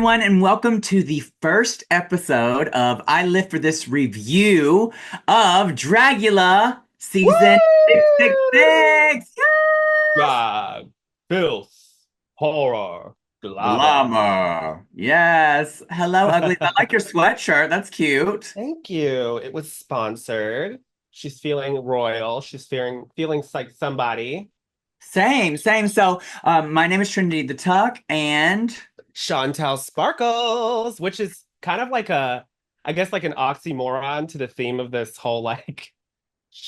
everyone, and welcome to the first episode of I Live for This review of Dragula season Woo! 666. Yes! Drag, filth, horror, glamour. Glamour. Yes. Hello, Ugly. I like your sweatshirt. That's cute. Thank you. It was sponsored. She's feeling royal. She's feeling like somebody. Same. So, my name is Trinity the Tuck, and Chantal Sparkles, which is kind of like I guess like an oxymoron to the theme of this whole like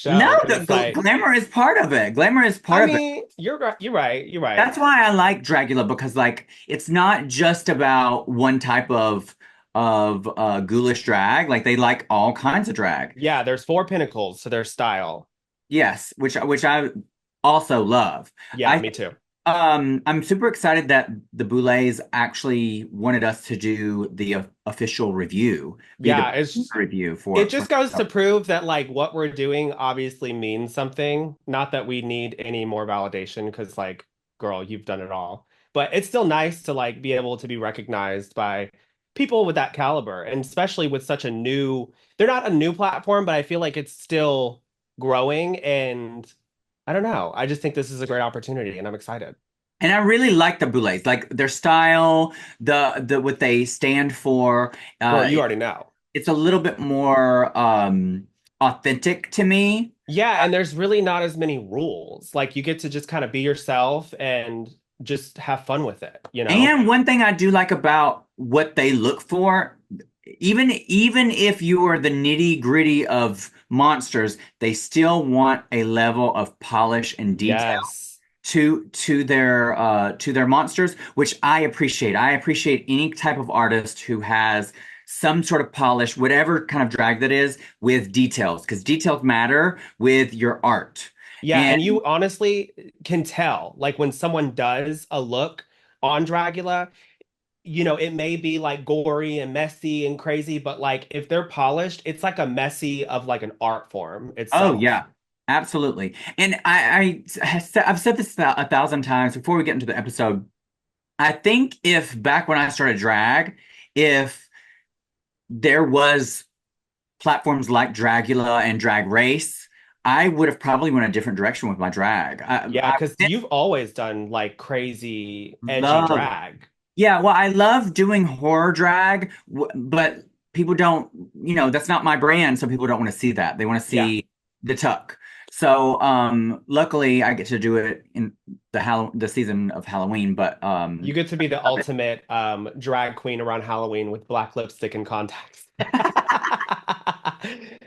no, show, because the it's like, glamour is part of it. Glamour is I part of it. mean, you're right, you're right. That's why I like Dragula because like it's not just about one type of ghoulish drag. Like they like all kinds of drag. Yeah, there's four pinnacles to their style. Yes, which I also love. Yeah, I me too. I'm super excited that the Boulets actually wanted us to do the official review, be the Yeah, review it for just goes to prove that like what we're doing obviously means something. Not that we need any more validation because like, girl, you've done it all. But it's still nice to like be able to be recognized by people with that caliber, and especially with such a new, they're not a new platform, but I feel like it's still growing, and I don't know. I just think this is a great opportunity and I'm excited. And I really like the Boulets, like their style, the what they stand for. Girl, Uh, you already know. it's a little bit more authentic to me. Yeah, and there's really not as many rules. Like you get to just kind of be yourself and just have fun with it, you know? And one thing I do like about what they look for, even if you are the nitty-gritty of monsters, they still want a level of polish and detail Yes. to their monsters, which I appreciate. I appreciate any type of artist who has some sort of polish, whatever kind of drag that is, with details, because details matter with your art. Yeah, And and you honestly can tell, like when someone does a look on Dragula, it may be like gory and messy and crazy, but like if they're polished, it's like a messy of like an art form oh itself. yeah, absolutely. And I've said this a thousand times before we get into the episode. I think if back when I started drag, if there was platforms like Dragula and Drag Race, I would have probably went a different direction with my drag. Yeah, I because you've always done like crazy, edgy love, drag. yeah, well, I love doing horror drag, but people don't, that's not my brand, so people don't want to see that. They want to Yeah. see the tuck. So, luckily, I get to do it in the season of Halloween, but You get to be the ultimate drag queen around Halloween with black lipstick and contacts.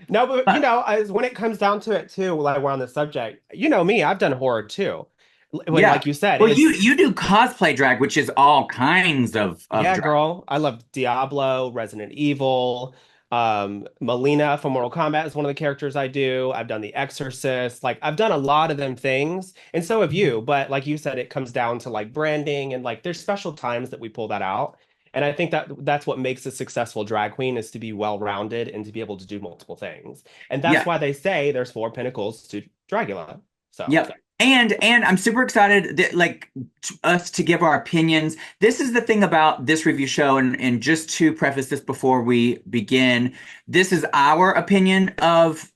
No, but as when it comes down to it too, like we're on the subject, you know me, I've done horror too. When, yeah. like you said, Well, you it's you do cosplay drag, which is all kinds of yeah, drag. girl. I love Diablo, Resident Evil. Melina from Mortal Kombat is one of the characters I do. I've done The Exorcist. Like I've done a lot of them things, and so have you. But like you said, it comes down to like branding and like there's special times that we pull that out. And I think that that's what makes a successful drag queen is to be well-rounded and to be able to do multiple things. And that's Yeah. why they say there's four pinnacles to Dragula. So Yep. And I'm super excited that us to give our opinions. This is the thing about this review show, and just to preface this before we begin, this is our opinion of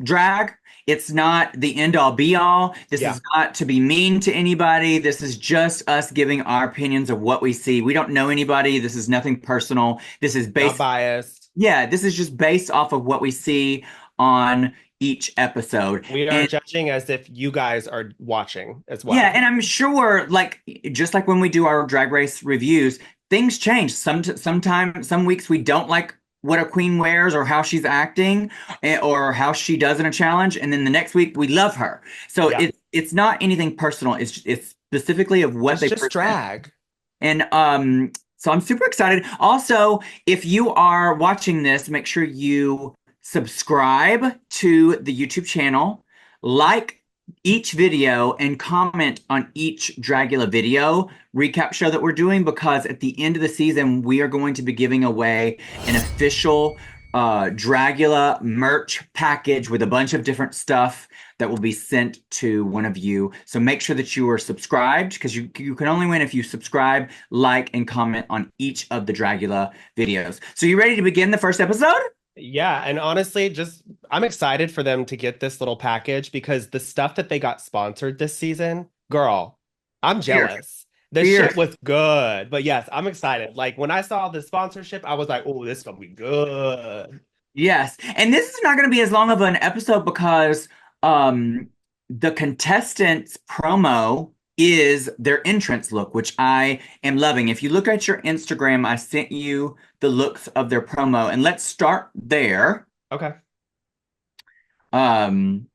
drag. It's not the end all be all. This yeah, is not to be mean to anybody. This is just us giving our opinions of what we see. We don't know anybody. This is nothing personal. This is not based, biased. yeah, this is just based off of what we see on each episode. We are And judging as if you guys are watching as yeah, well. and I'm sure, like, just like when we do our drag race reviews, things change. Sometimes, some weeks we don't like what a queen wears or how she's acting or how she does in a challenge, and then the next week we love her. So Yeah. it's not anything personal. It's specifically of what It's they just present. drag. And so I'm super excited. Also, if you are watching this, make sure you subscribe to the YouTube channel, like each video, and comment on each Dragula video recap show that we're doing because at the end of the season, we are going to be giving away an official Dragula merch package with a bunch of different stuff that will be sent to one of you. So make sure that you are subscribed because you can only win if you subscribe, like, and comment on each of the Dragula videos. So you ready to begin the first episode? Yeah, and honestly, just I'm excited for them to get this little package because the stuff that they got sponsored this season, girl, I'm Fierce, jealous. The shit fierce. was good. But yes, I'm excited. Like when I saw the sponsorship, I was like, oh, this is gonna be good. Yes. And this is not going to be as long of an episode because um the contestants promo is their entrance look, which I am loving. If you look at your Instagram, I sent you the looks of their promo, and let's start there. Okay. Um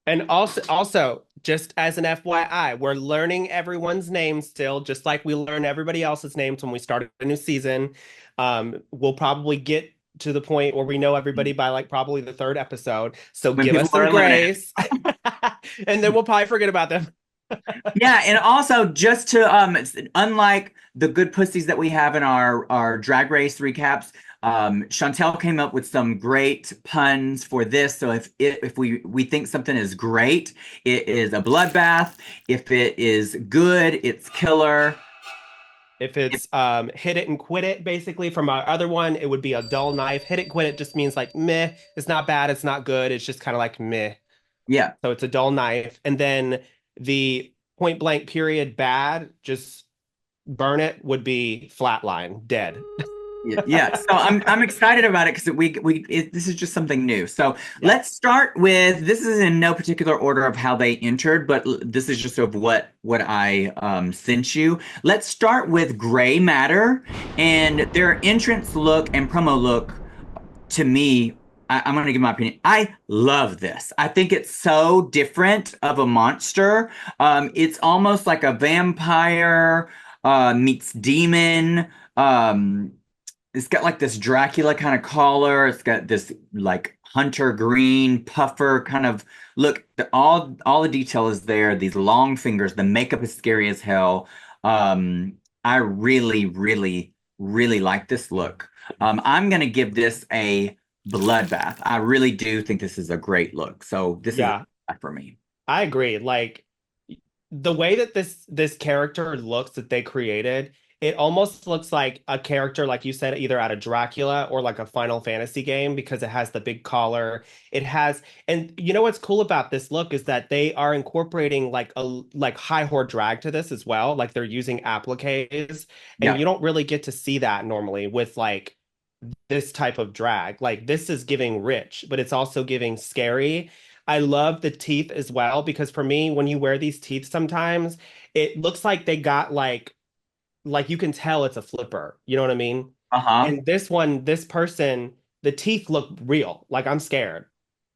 And also, just as an FYI, we're learning everyone's name still, just like we learn everybody else's names when we started a new season. We'll probably get to the point where we know everybody by like probably the third episode. So when give people us are some eliminated. grace. And then we'll probably forget about them. Yeah, and also just to unlike the good pussies that we have in our drag race recaps, Chantel came up with some great puns for this. So if we think something is great, it is a bloodbath. If it is good, it's killer. If If, it's hit it and quit it, basically from our other one, it would be a dull knife. Hit it, quit it just means like meh. It's not bad, it's not good. It's just kind of like meh. yeah. So it's a dull knife. And then the point blank period bad, just burn it would be flatline, dead. Yeah, yeah. So I'm excited about it because this is just something new. So Yeah. let's start with this is in no particular order of how they entered, but this is just of what I sent you. Let's start with Gray Matter and their entrance look and promo look to me. I'm going to give my opinion. I love this. I think it's so different of a monster. It's almost like a vampire meets demon. It's got like this Dracula kind of collar. It's got this like hunter green puffer kind of look. All the detail is there. These long fingers. The makeup is scary as hell. I really, really, really like this look. I'm gonna give this a bloodbath. I really do think this is a great look. So this is Yeah, a for me. I agree. Like the way that this character looks that they created, it almost looks like a character, like you said, either out of Dracula or like a Final Fantasy game because it has the big collar. It has, and you know what's cool about this look is that they are incorporating like a like high horde drag to this as well. Like they're using appliques, and Yeah. you don't really get to see that normally with like this type of drag. Like this is giving rich, but it's also giving scary. I love the teeth as well because for me, when you wear these teeth sometimes, it looks like they got like you can tell it's a flipper. You know what I mean? Uh-huh. And this one, this person, the teeth look real. Like I'm scared.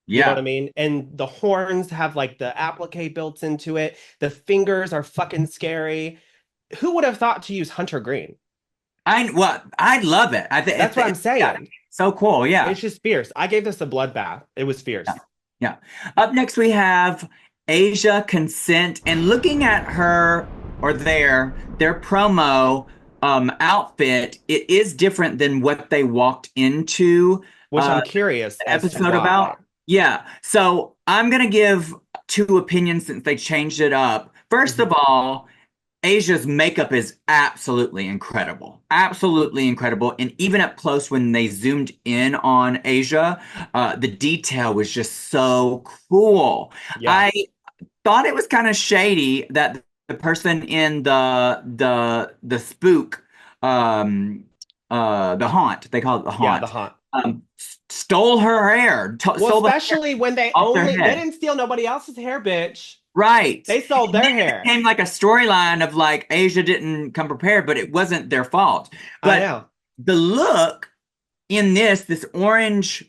You know what I Yeah. mean? And the horns have like the applique built into it. The fingers are fucking scary. Who would have thought to use hunter green? I love it. I think That's what I'm yeah, saying. so cool. Yeah. It's just fierce. I gave this a bloodbath. It was Yeah. fierce. Yeah. Up next, we have Asia Consent. And looking at her or their promo outfit, it is different than what they walked into Which I'm curious the as to episode why. about. Yeah. So I'm going to give two opinions since they changed it up. First of Mhm. all, Asia's makeup is absolutely incredible. Absolutely incredible. And even up close when they zoomed in on Asia, the detail was just so cool. Yeah, I thought it was kind of shady that the person in the spook, um, the haunt, they call it the yeah, the haunt, haunt. stole her hair, Well, stole the hair especially when off their they head. didn't steal nobody else's hair, bitch. Right. They sold And their then it hair. became like a storyline of like Asia didn't come prepared, but it wasn't their fault. I But know. the look in this orange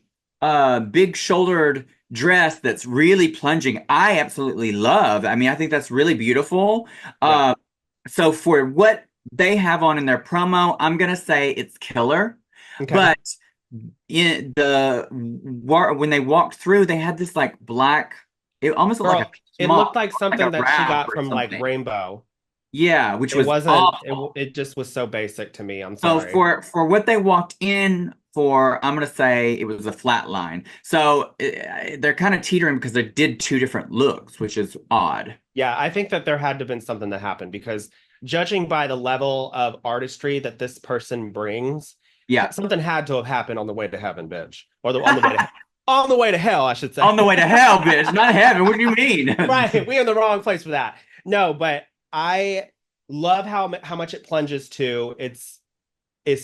big shouldered dress that's really plunging, I absolutely love. I mean, I think that's really beautiful. Yeah. Uh so for what they have on in their promo, I'm gonna say it's killer. Okay. But in when they walked through, they had this like black, it almost looked like a Girl, peach it looked malt, like like a something that she wrap got or from like something. Rainbow. Yeah, which It was wasn't, awful. it just was so basic to me. I'm So sorry. for what they walked in for, I'm gonna say it was a flat line. So they're kind of teetering because they did two different looks, which is odd. Yeah, I think that there had to have been something that happened because judging by the level of artistry that this person brings, Yeah. something had to have happened on the way to heaven, bitch. On the way to on the way to hell, I should say. On the way to hell, bitch, not heaven. What do you Right, mean? we're in the wrong place for that. No, but I love how much it plunges to. It's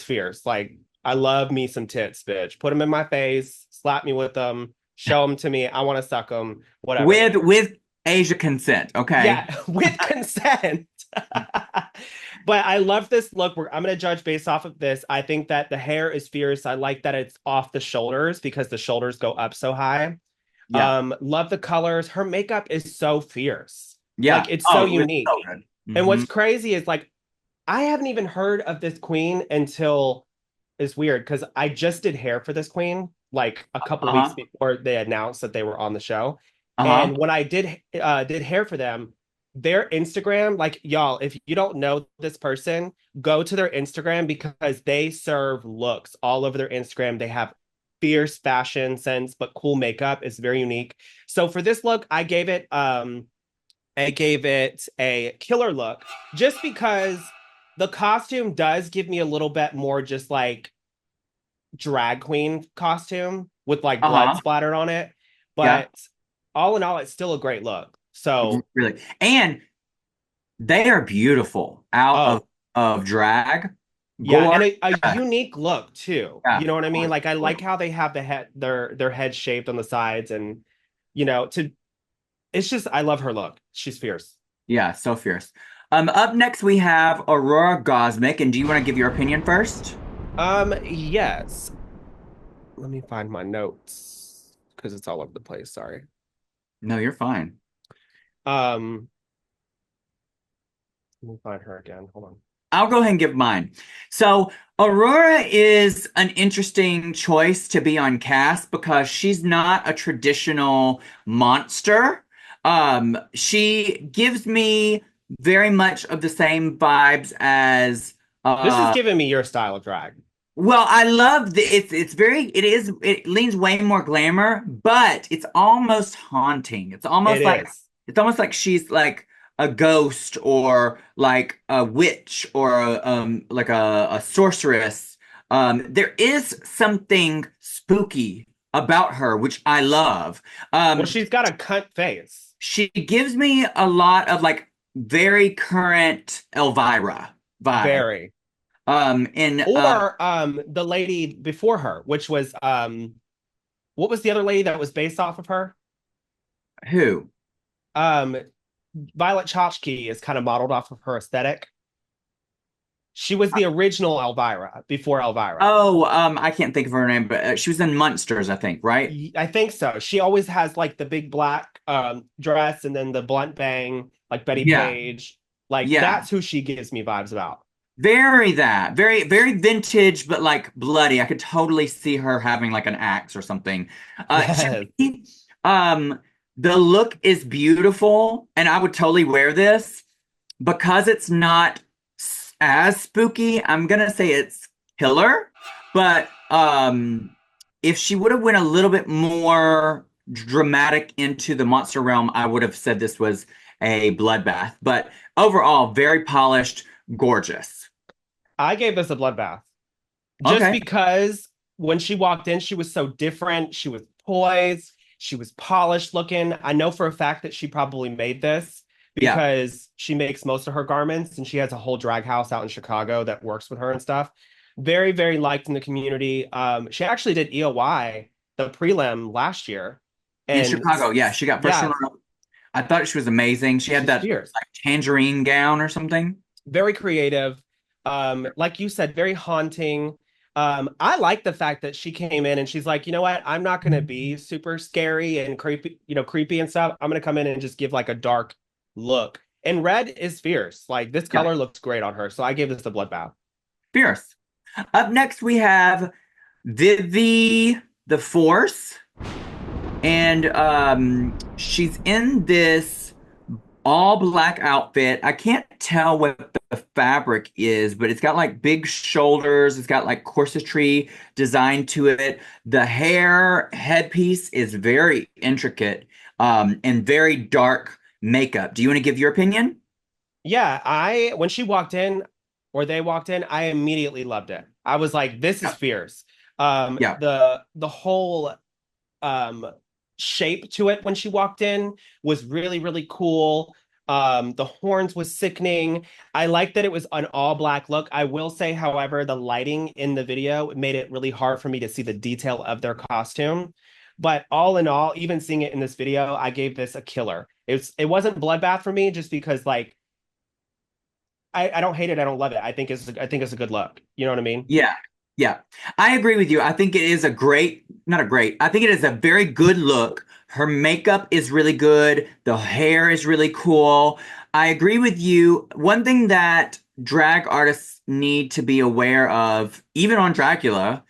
fierce. Like I love me some tits, bitch. Put them in my face, slap me with them, show them to me. I want to suck them, whatever. With Asia consent, Yeah, okay? with consent. But I love this look. I'm going to judge based off of this. I think that the hair is fierce. I like that it's off the shoulders because the shoulders go up so high. Yeah. Love the colors. Her makeup is so fierce. Like Yeah. it's so Oh, it's so unique. good. And what's Hmm. crazy is like I haven't even heard of this queen until it's weird because I just did hair for this queen like a couple weeks Uh-huh. before they announced that they were on the show. Uh-huh. And when I did hair for them, their Instagram, like y'all, if you don't know this person, go to their Instagram because they serve looks all over their Instagram. They have fierce fashion sense, but cool makeup. It's very unique. So for this look, I gave it a killer look just because the costume does give me a little bit more just like drag queen costume with like blood Uh-huh. splattered on it. Yeah. But all in all, it's still a great look. So, Really. And they are beautiful out oh, of drag. yeah, Gore. and a Yeah. unique look too. Yeah. You know what I mean? Gorgeous. Like I like Gorgeous. how they have the head their head shaped on the sides and to it's just I love her look. She's fierce. Yeah, so fierce. Up next we have Aurora Gosmic, and do you want to give your opinion first? Yes. Let me find my notes because it's all over the place. Sorry. No, you're fine. Um, Let me find her again. Hold on. I'll go ahead and give mine. So, Aurora is an interesting choice to be on cast because she's not a traditional monster. She gives me very much of the same vibes as This is uh giving me your style of drag. well, I love it leans way more glamour, but it's almost haunting. It is. It's almost like she's like a ghost or like a witch or like a sorceress. There is something spooky about her, which I love. Well, Um, she's got a cunt face. she gives me a lot of like very current Elvira vibe. Very. In Or the lady before her, which was what was the other lady that was based off of her? Who? Um Violet Chachki is kind of modeled off of her aesthetic. She was the original Elvira before Elvira. Oh, I can't think of her name, but she was in Munsters, I think, right? I think so. She always has like the big black dress and then the blunt bang, like Betty Yeah, Page. Like yeah. that's who she gives me vibes about. Very vintage, but like bloody. I could totally see her having like an axe or something. To Yes. me, the look is beautiful, and I would totally wear this because it's not as spooky. I'm gonna say it's killer, but if she would have went a little bit more dramatic into the monster realm, I would have said this was a bloodbath. But overall, very polished, gorgeous. I gave this a bloodbath just Okay. because when she walked in, she was so different. She was poised, she was polished looking. I know for a fact that she probably made this Yeah. because she makes most of her garments and she has a whole drag house out in Chicago that works with her and stuff. Very, very liked in the community. She actually did EOY, the prelim last year. In And Chicago. Yeah, she got first yeah, runner up. I thought she was amazing. She had she's that fierce. like tangerine gown or something. Very creative. Like you said, very haunting. I like the fact that she came in and she's like, you know what? I'm not gonna be super scary and creepy, creepy and stuff. I'm gonna come in and just give like a dark look. And red is fierce. Like this Yeah, color looks great on her. So I gave this a bloodbath. fierce. Up next, we have Vivi the Force, and she's in this all black outfit. I can't tell what the fabric is, but it's got like big shoulders. It's got like corsetry design to it. The hair headpiece is very intricate, and very dark makeup. Do you want to give your opinion? Yeah, I when she walked in or they walked in, I immediately loved it. I was like, this is Yeah. fierce. Yeah. The whole um shape to it when she walked in was really, really cool. The horns was sickening. I like that it was an all black look. I will say, however, the lighting in the video made it really hard for me to see the detail of their costume. But all in all, even seeing it in this video, I gave this a killer. It wasn't bloodbath for me just because like I don't hate it, I don't love it. I think it's a good look. You know what I mean? Yeah, yeah. I agree with you. I think it is a great, not a great, I think it is a very good look. Her makeup is really good. The hair is really cool. I agree with you. One thing that drag artists need to be aware of, even on Dragula,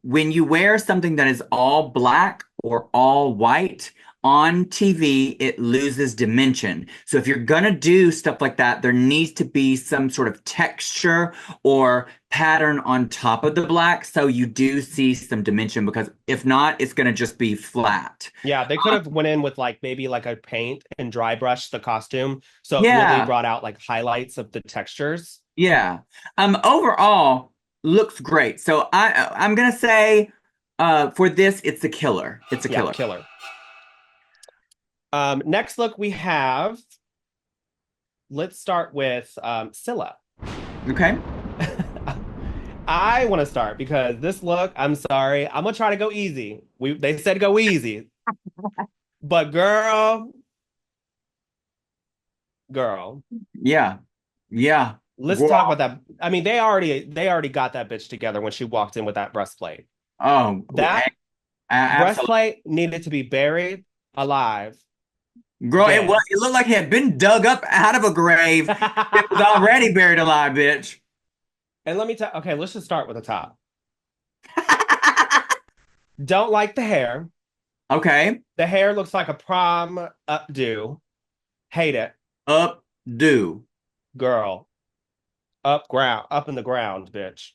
when you wear something that is all black or all white, on TV, it loses dimension. So if you're gonna do stuff like that, there needs to be some sort of texture or pattern on top of the black so you do see some dimension because if not, it's going to just be flat. Yeah, they could have went in with like maybe like a paint and dry brush the costume so it really Yeah, brought out like highlights of the textures. yeah. Overall, looks great. So I'm gonna say for this, it's a killer. It's a Yeah, killer. killer. Next look we have, let's start with Scylla. Okay. I want to start because this look, I'm sorry, I'm gonna try to go easy. They said go easy, but girl, Yeah. Yeah. let's talk Wow. about that. I mean, they already got that bitch together when she walked in with that breastplate. Oh, That absolutely. breastplate needed to be buried alive, Girl, dead. it looked like it had been dug up out of a grave. It was already buried alive, bitch. And let me tell, okay, let's just start with the top. Don't like the hair. Okay. The hair looks like a prom updo. Hate it. Up, do. Girl, up in the ground, bitch.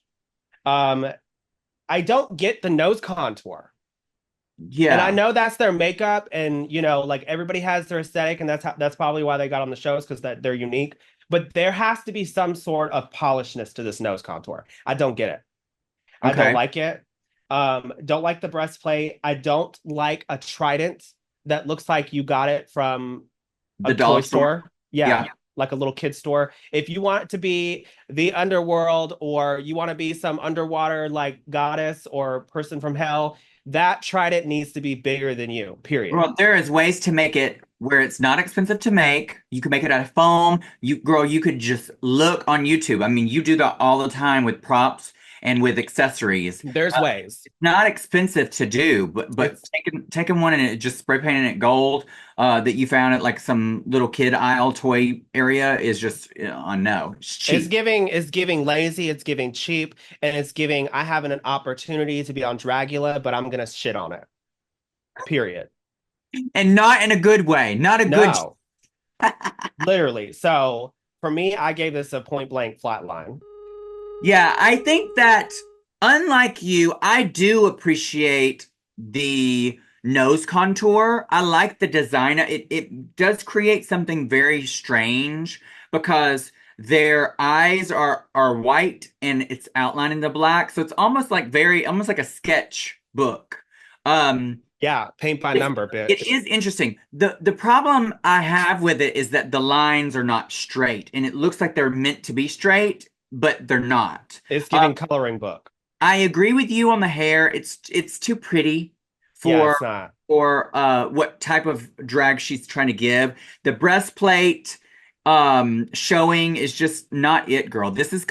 Um, I don't get the nose contour. And I Yeah. know that's their makeup, and like everybody has their aesthetic, and that's probably why they got on the shows because that they're unique. But there has to be some sort of polishness to this nose contour. I don't get it. I don't Okay. like it. Don't like the breastplate. I don't like a trident that looks like you got it from a The toy dollar store. store. Yeah, Yeah. like a little kid store. If you want it to be the underworld or you want to be some underwater like goddess or person from hell, that trident needs to be bigger than you, period. Well, there is ways to make it where it's not expensive to make. You can make it out of foam. You could just look on YouTube. I mean, you do that all the time with props and with accessories. There's ways. Not expensive to do, but It's taking one and just spray painting it gold that you found at like some little kid aisle toy area is just no, it's cheap. it's giving lazy, it's giving cheap, and it's giving I have an opportunity to be on Dragula, but I'm gonna shit on it. Period. And not in a good way. Not a good. No, literally. So for me, I gave this a point blank flat line. Yeah, I think that unlike you, I do appreciate the nose contour. I like the design. It does create something very strange because their eyes are white and it's outlining the black. So it's almost like a sketch book. Um Yeah, paint by it, number, it bitch. is interesting. The problem I have with it is that the lines are not straight and it looks like they're meant to be straight, but they're not. It's Uh, giving coloring book. I agree with you on the hair. It's too pretty Yeah, for it's not. what type of drag she's trying to give. The breastplate showing is just not it, girl. This is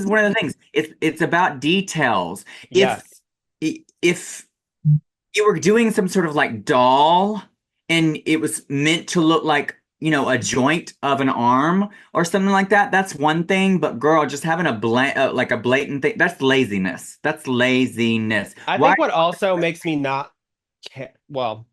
one of the things. It's about details. If Yes. if you were doing some sort of like doll and it was meant to look like, a joint of an arm or something like that, that's one thing. But girl, just having like a blatant thing, that's laziness. That's laziness. I Why? think what also makes me not well,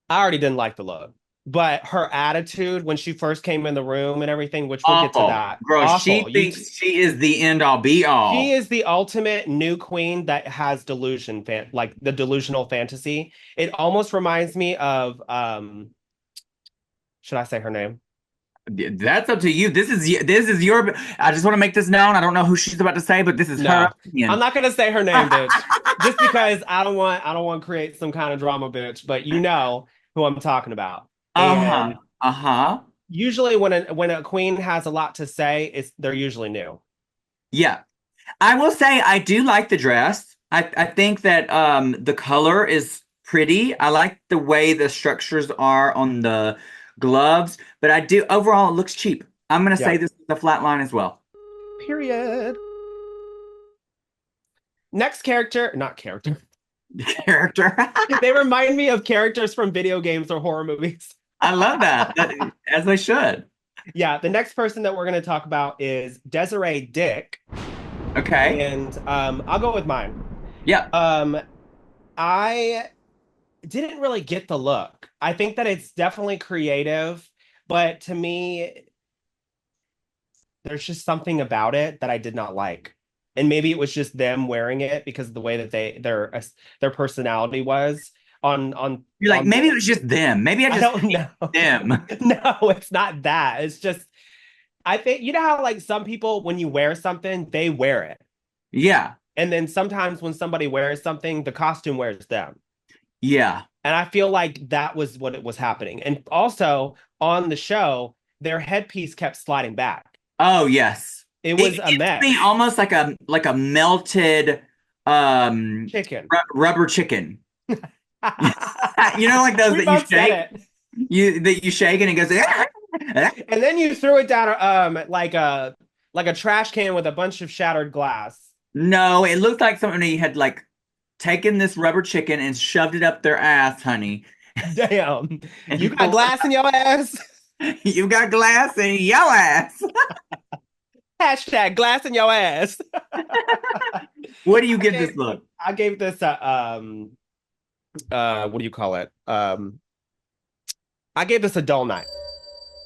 I already didn't like the look. But her attitude when she first came in the room and everything, which we'll get to Awful. that, Girl, she awful. thinks she is the end all be She all. is the ultimate new queen that has like the delusional fantasy. It almost reminds me of should I say her name? That's up to you. This is your. I just want to make this known. I don't know who she's about to say, but this is her No. I'm opinion. not gonna say her name, bitch. Just because I don't want to create some kind of drama, bitch, but you know who I'm talking about. Uh-huh. And Uh-huh. usually when a queen has a lot to say, they're usually new. Yeah. I will say I do like the dress. I think that the color is pretty. I like the way the structures are on the gloves, but I do overall it looks cheap. I'm gonna say Yeah. this is a flat line as well. Period. Next character, not character. Character. They remind me of characters from video games or horror movies. I love that. As they should. Yeah, the next person that we're going to talk about is Desiree Dick, Okay. and I'll go with mine. Yeah. Um, I didn't really get the look. I think that it's definitely creative, but to me, there's just something about it that I did not like. And maybe it was just them wearing it because of the way that their personality was You're like, on maybe it board. was just them. Maybe I I just don't know. hate them. No, it's not that. It's just I think you know how like some people when you wear something, they wear it. Yeah. And then sometimes when somebody wears something, the costume wears them. Yeah. And I feel like that was what it was happening. And also on the show, their headpiece kept sliding back. Oh, yes. It It was a gives me mess. almost like a melted Chicken. rubber chicken. You know, like those We that you both said shake, it. you shake and it goes. And then you threw it down like a trash can with a bunch of shattered glass. No, it looked like somebody had like taken this rubber chicken and shoved it up their ass, honey, Damn. You and got pulled glass in your ass? it. You got glass in your ass. Hashtag glass in your ass. What do you I give gave this look? I gave this what do you call it? I gave this a dull night.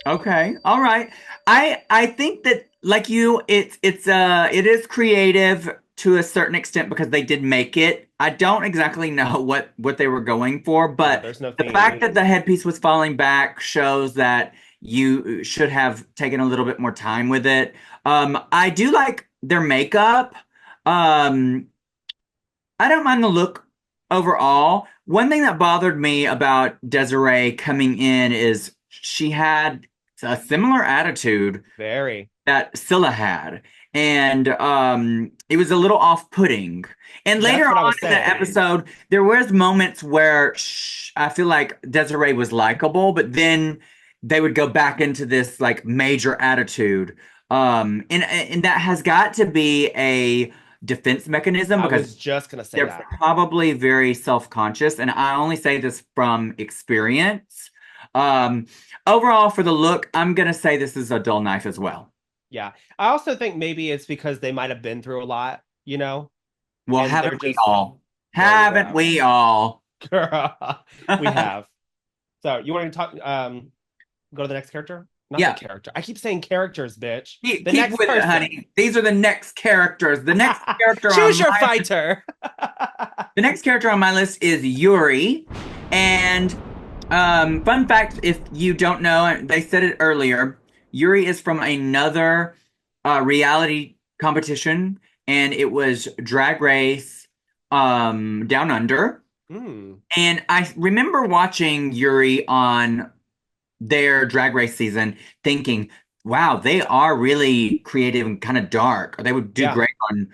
Okay. All right. I think that like you, it is creative to a certain extent because they did make it. I don't exactly know what they were going for, Yeah, but there's no the theme. fact that the headpiece was falling back shows that you should have taken a little bit more time with it. I do like their makeup. Um, I don't mind the look overall. One thing that bothered me about Desiree coming in is she had a similar attitude Very. that Scylla had. And it was a little off-putting. And later That's what I on was in the saying. episode, there was moments where I feel like Desiree was likable, but then they would go back into this like major attitude. And that has got to be a defense mechanism I because was just gonna say they're that. probably very self-conscious, and I only say this from experience. Um, Overall, for the look, I'm gonna say this is a dull knife as well. Yeah. I also think maybe it's because they might have been through a lot, Well, and they're haven't we just all? well, we Haven't have. we all? We have. So you want to talk go to the next character? Not the Yeah, character. I keep saying characters, bitch. keep, The keep next with it, person. honey. These are the next characters. The next character Choose on your my fighter. the next character on my list is Yuri. And fun fact, if you don't know, they said it earlier, Yuri is from another reality competition, and it was Drag Race Down Under. Hmm. And I remember watching Yuri on their Drag Race season, thinking, wow, they are really creative and kind of dark. They would do Yeah. great on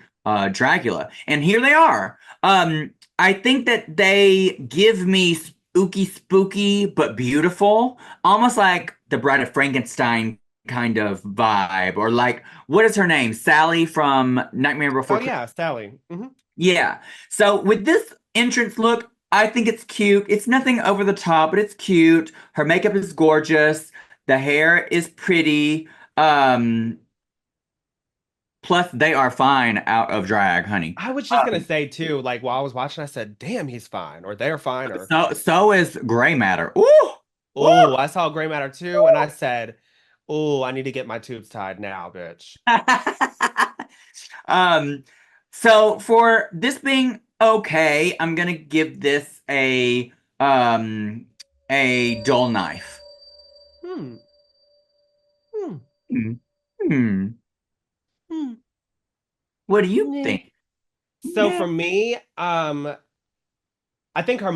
Dragula. And here they are. I think that they give me spooky, but beautiful, almost like the Bride of Frankenstein kind of vibe. Or like, what is her name? Sally from Nightmare Oh Before Christmas. yeah, Sally. Yeah. So with this entrance look, I think it's cute. It's nothing over the top, but it's cute. Her makeup is gorgeous. The hair is pretty. Um, Plus they are fine out of drag, honey. I was just gonna say too, like while I was watching, I said, "Damn, he's fine," or "They're fine," or So is gray matter. Ooh. Oh, I saw Gray Matter too, and I said, oh, I need to get my tubes tied now, bitch. Um, so for this being okay, I'm gonna give this a dull knife. Hmm. Hmm. Hmm. Hmm. Hmm. What do you Yeah. think? So Yeah. for me, I think their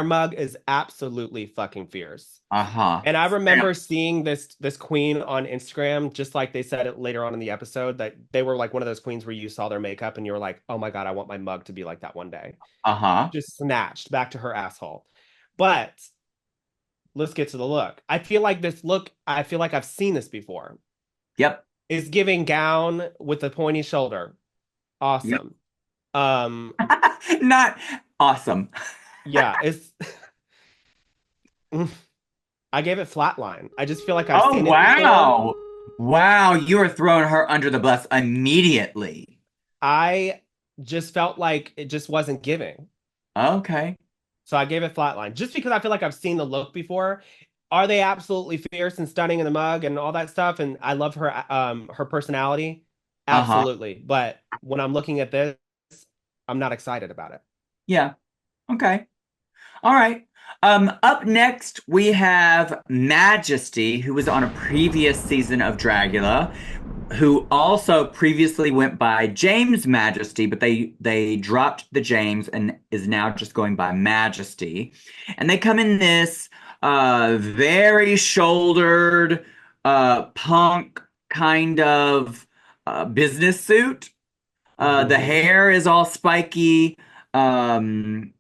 mug is absolutely fucking fierce. Uh-huh. And I Fair enough. remember seeing this queen on Instagram, just like they said it later on in the episode, that they were like one of those queens where you saw their makeup and you were like, oh my God, I want my mug to be like that one day. Uh-huh. Just snatched back to her asshole. But let's get to the look. I feel like I've seen this before. Yep. Is giving gown with a pointy shoulder. Yep. Awesome. Um, Not awesome. yeah, it's I gave it flatline. I just feel like I've Oh, seen it before. wow. Wow, you are throwing her under the bus immediately. I just felt like it just wasn't giving. Okay. So I gave it flatline just because I feel like I've seen the look before. Are they absolutely fierce and stunning in the mug and all that stuff? And I love her personality. Uh-huh. Absolutely. But when I'm looking at this, I'm not excited about it. Yeah. Okay. All right. Up next, we have Majesty, who was on a previous season of Dragula, who also previously went by James Majesty, but they dropped the James and is now just going by Majesty. And they come in this very shouldered punk kind of business suit. The Hmm. hair is all spiky. Um,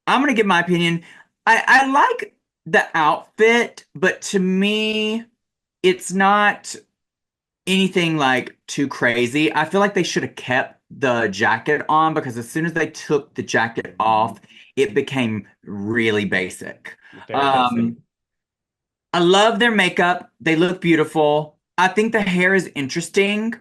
I'm gonna give my opinion. I like the outfit, but to me, it's not anything like too crazy. I feel like they should have kept the jacket on because as soon as they took the jacket off, it became really basic. Very basic. Um, I love their makeup. They look beautiful. I think the hair is interesting.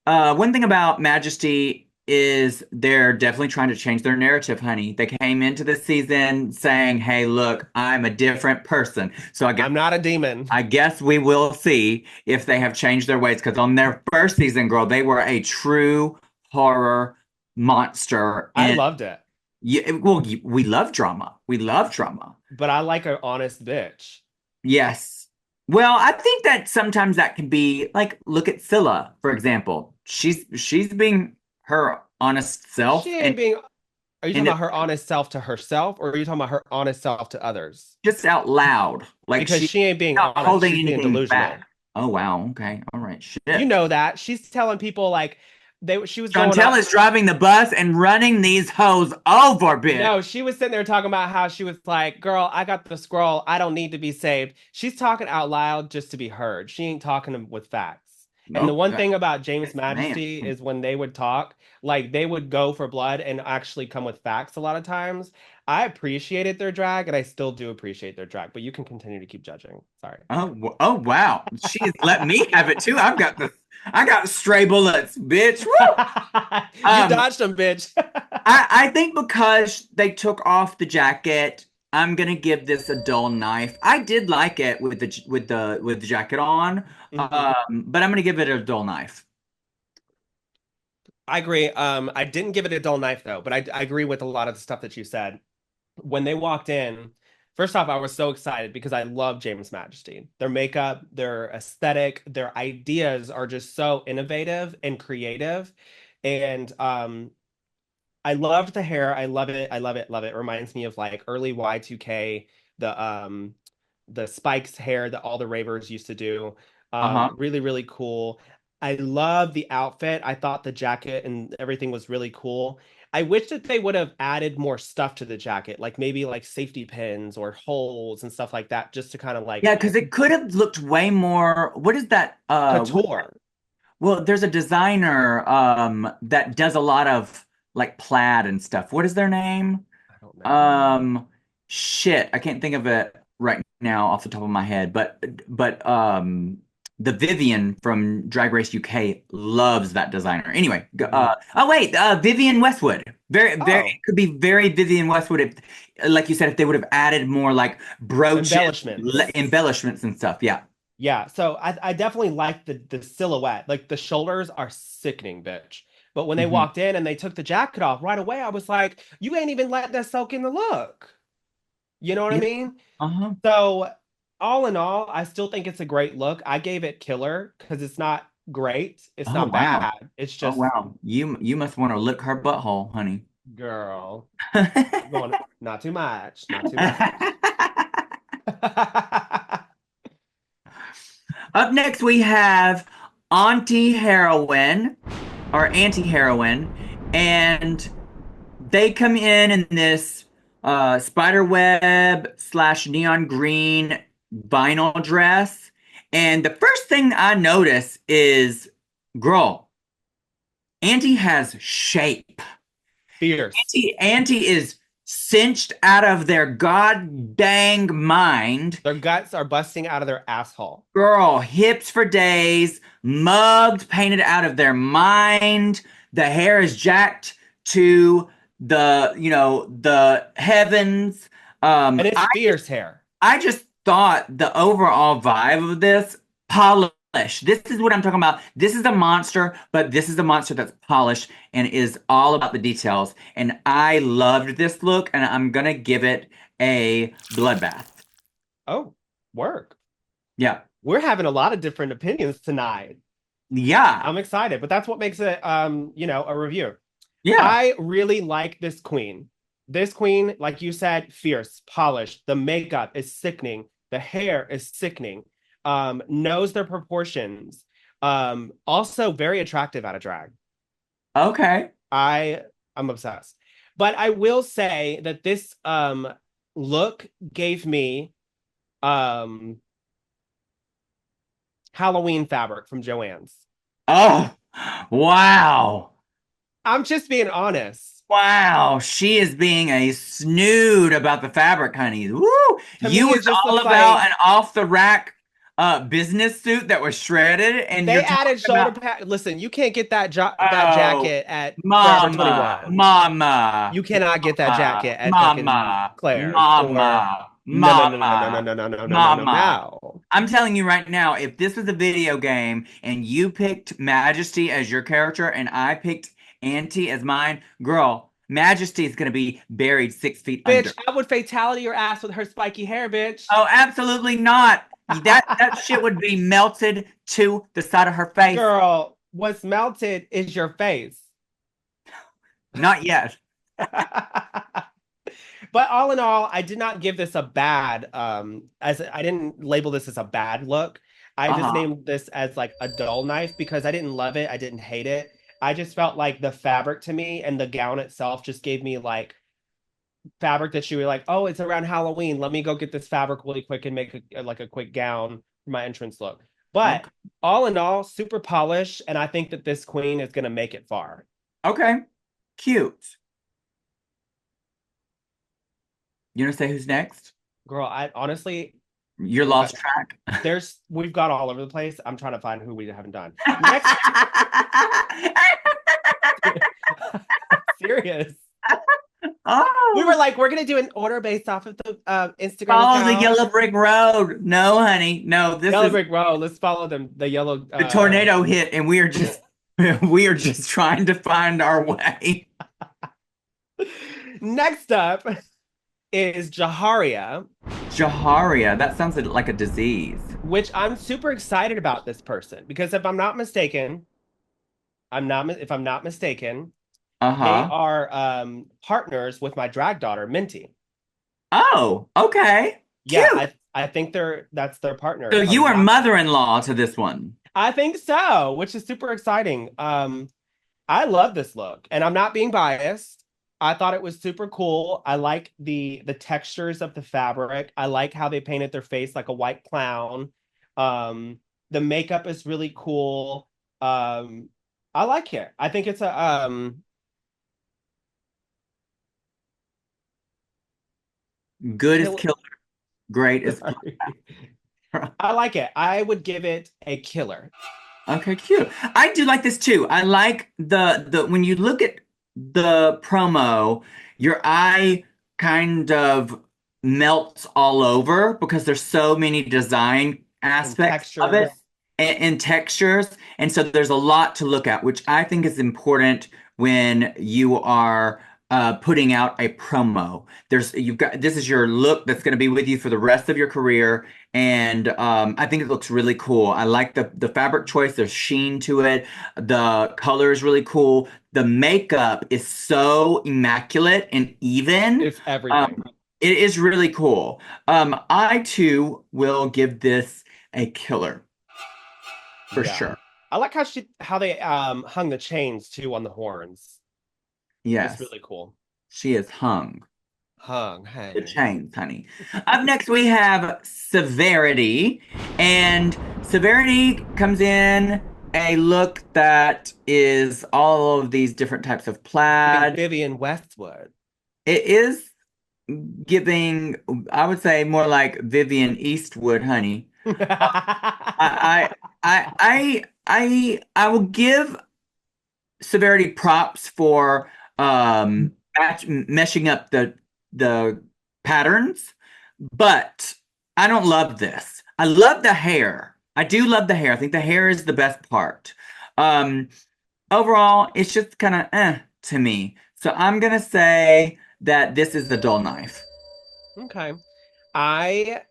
One thing about Majesty is they're definitely trying to change their narrative, honey. They came into this season saying, "Hey, look, I'm a different person." So I'm not a demon. I guess we will see if they have changed their ways. Because on their first season, girl, they were a true horror monster. I And loved it, we love drama. We love drama. but I like an honest bitch. Yes. Well, I think that sometimes that can be like, look at Scylla, for example. She's being her honest self, She ain't being. Are you talking and about it her honest self to herself, or are you talking about her honest self to others? just out loud. Like Because she's she ain't being not honest. holding She's being anything delusional. back. Oh wow. Okay. All right. You Shit. know that. She's telling people like she was going Chantel up. is driving the bus and running these hoes over, bitch. No, she was sitting there talking about how she was like, "Girl, I got the scroll. I don't need to be saved." She's talking out loud just to be heard. She ain't talking with facts. And the one Okay. thing about James Yes, ma'am. Majesty is when they would talk, like they would go for blood and actually come with facts a lot of times. I appreciated their drag, and I still do appreciate their drag, but you can continue to keep judging. Sorry. Oh wow. She's let me have it too. I got stray bullets, bitch. Woo! You Um, dodged them, bitch. I think because they took off the jacket, I'm gonna give this a dull knife. I did like it with the jacket on, Mhm. but I'm gonna give it a dull knife. I agree. I didn't give it a dull knife though, but I agree with a lot of the stuff that you said. When they walked in, first off, I was so excited because I love James Majesty. Their makeup, their aesthetic, their ideas are just so innovative and creative. And I loved the hair. I love it. I love it. Love it. It reminds me of like early Y2K, the spikes hair that all the ravers used to do. Uh-huh. Really, really cool. I love the outfit. I thought the jacket and everything was really cool. I wish that they would have added more stuff to the jacket, like maybe like safety pins or holes and stuff like that, just to kind of like Yeah, because it could have looked way more. What is that? couture. Well, there's a designer that does a lot of like plaid and stuff. What is their name? I don't know. Um, shit, I can't think of it right now off the top of my head. But the Vivian from Drag Race UK loves that designer. Anyway, Mhm. oh wait, Vivian Westwood. It Oh, could be very Vivian Westwood if, like you said, if they would have added more like brooches, embellishments. embellishments and stuff. Yeah. Yeah, so I definitely like the silhouette. Like the shoulders are sickening, bitch. But when they Hmm. walked in and they took the jacket off right away, I was like, you ain't even letting us soak in the look. You know what I Yeah. mean? Uh-huh. So all in all, I still think it's a great look. I gave it killer because it's not great. It's Oh not wow. bad. It's Oh just, wow. You must want to lick her butthole, honey. girl, going not too much, not too much. Up next, we have Auntie Heroine or Anti Heroine, and they come in this spider web slash neon green vinyl dress. And the first thing I notice is, girl, Auntie has shape. Fierce. Auntie is cinched out of their god dang mind. Their guts are busting out of their asshole. Girl, hips for days, mugged, painted out of their mind. The hair is jacked to the heavens. And it's fierce hair. I just thought the overall vibe of this polish. This is what I'm talking about. This is a monster, but this is a monster that's polished and is all about the details. And I loved this look, and I'm gonna give it a bloodbath. Oh, work. Yeah. We're having a lot of different opinions tonight. Yeah. I'm excited, but that's what makes it a review. Yeah. I really like this queen. This queen, like you said, fierce, polished. The makeup is sickening. The hair is sickening. Knows their proportions. Also very attractive out of drag. Okay. I I'm obsessed. But I will say that this look gave me um Halloween fabric from Joann's. Oh, wow. I'm just being honest. Wow. She is being a snood about the fabric, honey. Woo! To You me, was it just all looks about like an off the rack business suit that was shredded, and you're they added talking shoulder about, pad. Listen, you can't get that oh, jacket at Forever mama, 21. mama, You cannot get that jacket at fucking mama, Claire's or mama, no no no no no no mama, no no no no no no mama. no. I'm telling you right now, if this was a video game and you picked Majesty as your character and I picked Auntie as mine, girl, Majesty is going to be buried 6 feet Bitch, under. I would fatality your ass with her spiky hair, bitch. Oh, absolutely not. That shit would be melted to the side of her face. Girl, what's melted is your face. Not yet. But all in all, I did not give this a bad as I didn't label this as a bad look. I just Uh-huh. named this as like a dull knife because I didn't love it. I didn't hate it. I just felt like the fabric to me and the gown itself just gave me like fabric that you were like, oh, it's around Halloween. Let me go get this fabric really quick and make like a quick gown for my entrance look. But Okay. all in all, super polished, and I think that this queen is gonna make it far. Okay. Cute. You know, say who's next? Girl, I honestly You're we've got lost track. we've got all over the place. I'm trying to find who we haven't done. Next, serious. We were Oh, like, we're gonna do an order based off of the Instagram follow the account. yellow brick road. No, honey. No, this Yellow is Brick Road. Let's follow them. The yellow. the tornado hit, and we are just we are just trying to find our way. Next up is Jaharia, Jaharia, that sounds like a disease. which I'm super excited about this person because if I'm not mistaken, if I'm not mistaken, they Uh-huh. are partners with my drag daughter, Minty. Oh, okay. Yeah, Cute. I think that's their partner. So If you I'm are not, mother-in-law to this one. I think so, which is super exciting. I love this look, and I'm not being biased. I thought it was super cool. I like the textures of the fabric. I like how they painted their face like a white clown. The makeup is really cool. I like it. I think it's a Good is kill. killer. Great is Sorry. killer. I like it. I would give it a killer. Okay, cute. I do like this too. I like the when you look at the promo, your eye kind of melts all over because there's so many design And aspects of it textures. and textures. And so there's a lot to look at, which I think is important when you are putting out a promo. You've got this is your look that's going to be with you for the rest of your career. And I think it looks really cool. I like the fabric choice. There's sheen to it. The color is really cool. The makeup is so immaculate and even. It's Um, everything. it is really cool. I too will give this a killer for Yeah. sure. I like how they hung the chains too on the horns. It's Yes, really cool. she is hung. The Hanging. chains, honey. Up next, we have Severity, and Severity comes in a look that is all of these different types of Giving plaid. Vivian Westwood. It is giving, I would say, more like Vivian Eastwood, honey. I, I will give Severity props for meshing up the patterns, but I don't love this. I love the hair. I do love the hair. I think the hair is the best part. Um, Overall, it's just kind of to me. So I'm gonna say that this is the dull knife. Okay. I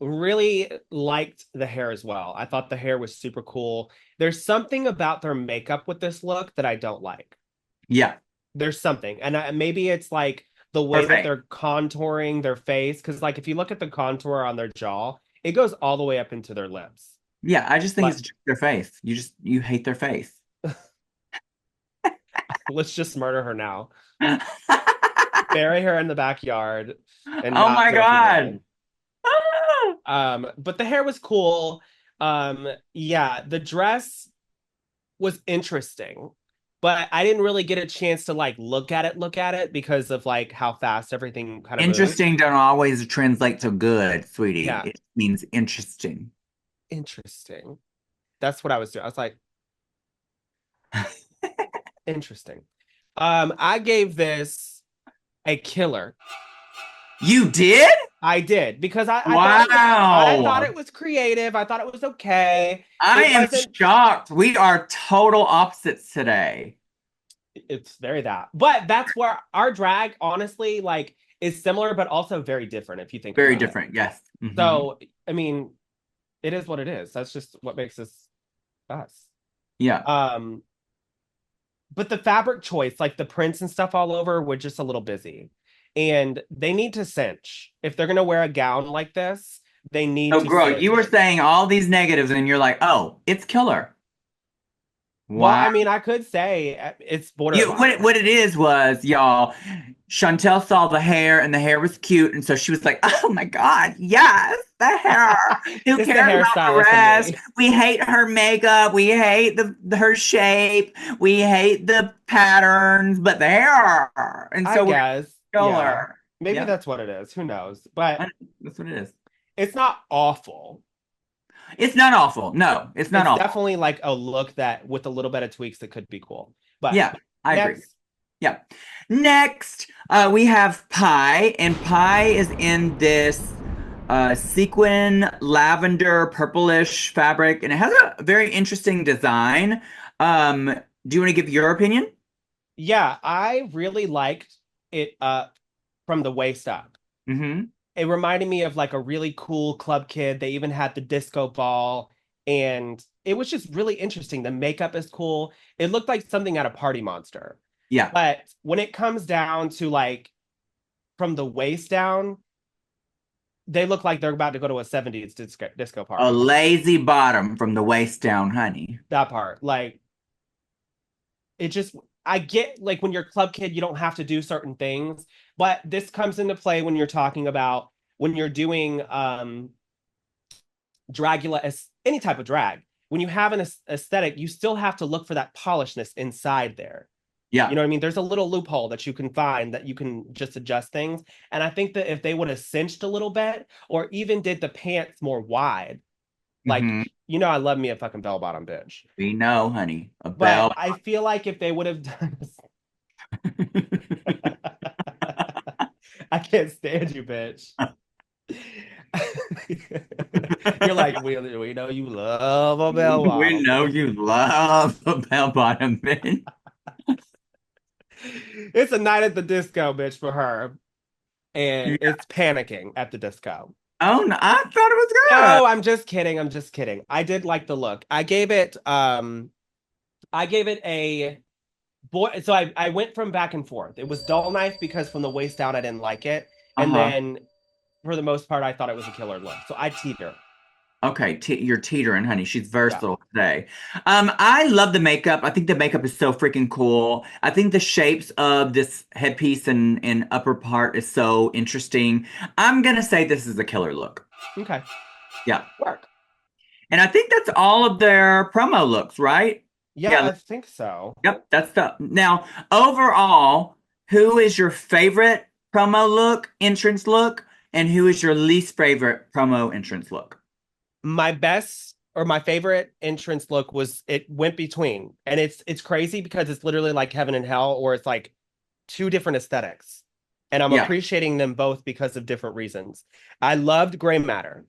really liked the hair as well. I thought the hair was super cool. There's something about their makeup with this look that I don't like. Yeah, There's something. And maybe it's like the way that perfect. they're contouring their face. Because, like, if you look at the contour on their jaw, it goes all the way up into their lips. Yeah, I just think Like, it's just their face. You hate their face. let's just murder her now. Bury her in the backyard and Oh not my know God. human. But the hair was cool. Yeah, the dress was interesting, but I didn't really get a chance to like look at it because of like how fast everything kind of moved. Interesting don't always translate to good, sweetie. Yeah, It means interesting. interesting. That's what I was doing. I was like, interesting. I gave this a killer. You did? I did because I thought Wow. it was creative. I thought it was okay. I It am wasn't shocked. We are total opposites today. it's very that. But that's where our drag, honestly, like is similar, but also very different if you think Very about it. different. Yes. So, I mean, it is what it is. That's just what makes us. Yeah. Um, but the fabric choice, like the prints and stuff all over, were just a little busy. And they need to cinch. If they're gonna wear a gown like this, they need So, to girl, you were cinch. saying all these negatives, and you're like, "Oh, it's killer." Well, Wow. I mean, I could say it's You borderline. what it is was, y'all, Chantel saw the hair and the hair was cute, and so she was like, "Oh my God, yes, the hair. Who It's the cares about the hairstylist in rest? me. We hate her makeup, we hate her shape, we hate the patterns, but the hair." And I so we're guess. gonna show Yeah. her. Maybe Yep, that's what it is. Who knows? But that's what it is. it's not awful. It's not awful. No, it's not It's awful. definitely like a look that with a little bit of tweaks that could be cool. But Yeah, I agree. next, Yeah. Next, we have Pie, and Pie is in this sequin lavender purplish fabric, and it has a very interesting design. Do you want to give your opinion? yeah, I really liked it from the waist up. Hmm. It reminded me of like a really cool club kid. They even had the disco ball, and it was just really interesting. The makeup is cool. It looked like something out of Party Monster. Yeah, But when it comes down to like from the waist down, they look like they're about to go to a 70s disco a party. lazy bottom from the waist down, honey. That part. Like it just I get like when you're a club kid, you don't have to do certain things, but this comes into play when you're talking about when you're doing Dragula as any type of drag. When you have an aesthetic, you still have to look for that polishedness inside there. You Yeah. know what I mean? There's a little loophole that you can find that you can just adjust things. And I think that if they would have cinched a little bit or even did the pants more wide, like, Hmm. I love me a fucking bell bottom bitch. We know, honey. A But bell. I feel like if they would have done I can't stand you, bitch. You're like, we know you love a bell We bottom. know you love a bell bottom bitch. It's a night at the disco, bitch, for her. And it's panicking at the disco. Oh, no, I thought it was good. No, I'm just kidding. I'm just kidding. I did like the look. I gave it a boy. So I went from back and forth. It was dull knife because from the waist down I didn't like it. And Uh-huh. then for the most part, I thought it was a killer look. So I teeter. Okay, you're teetering, honey. She's Yeah. versatile today. I love the makeup. I think the makeup is so freaking cool. I think the shapes of this headpiece and upper part is so interesting. I'm gonna say this is a killer look. Okay. Yeah. Work. And I think that's all of their promo looks, right? Yeah, Yeah. I think so. Yep. That's the now overall, who is your favorite promo look, entrance look, and who is your least favorite promo entrance look? My best or my favorite entrance look was it went between. And it's crazy because it's literally like heaven and hell, or it's like two different aesthetics. And I'm Yeah. appreciating them both because of different reasons. I loved Gray Matter Hmm.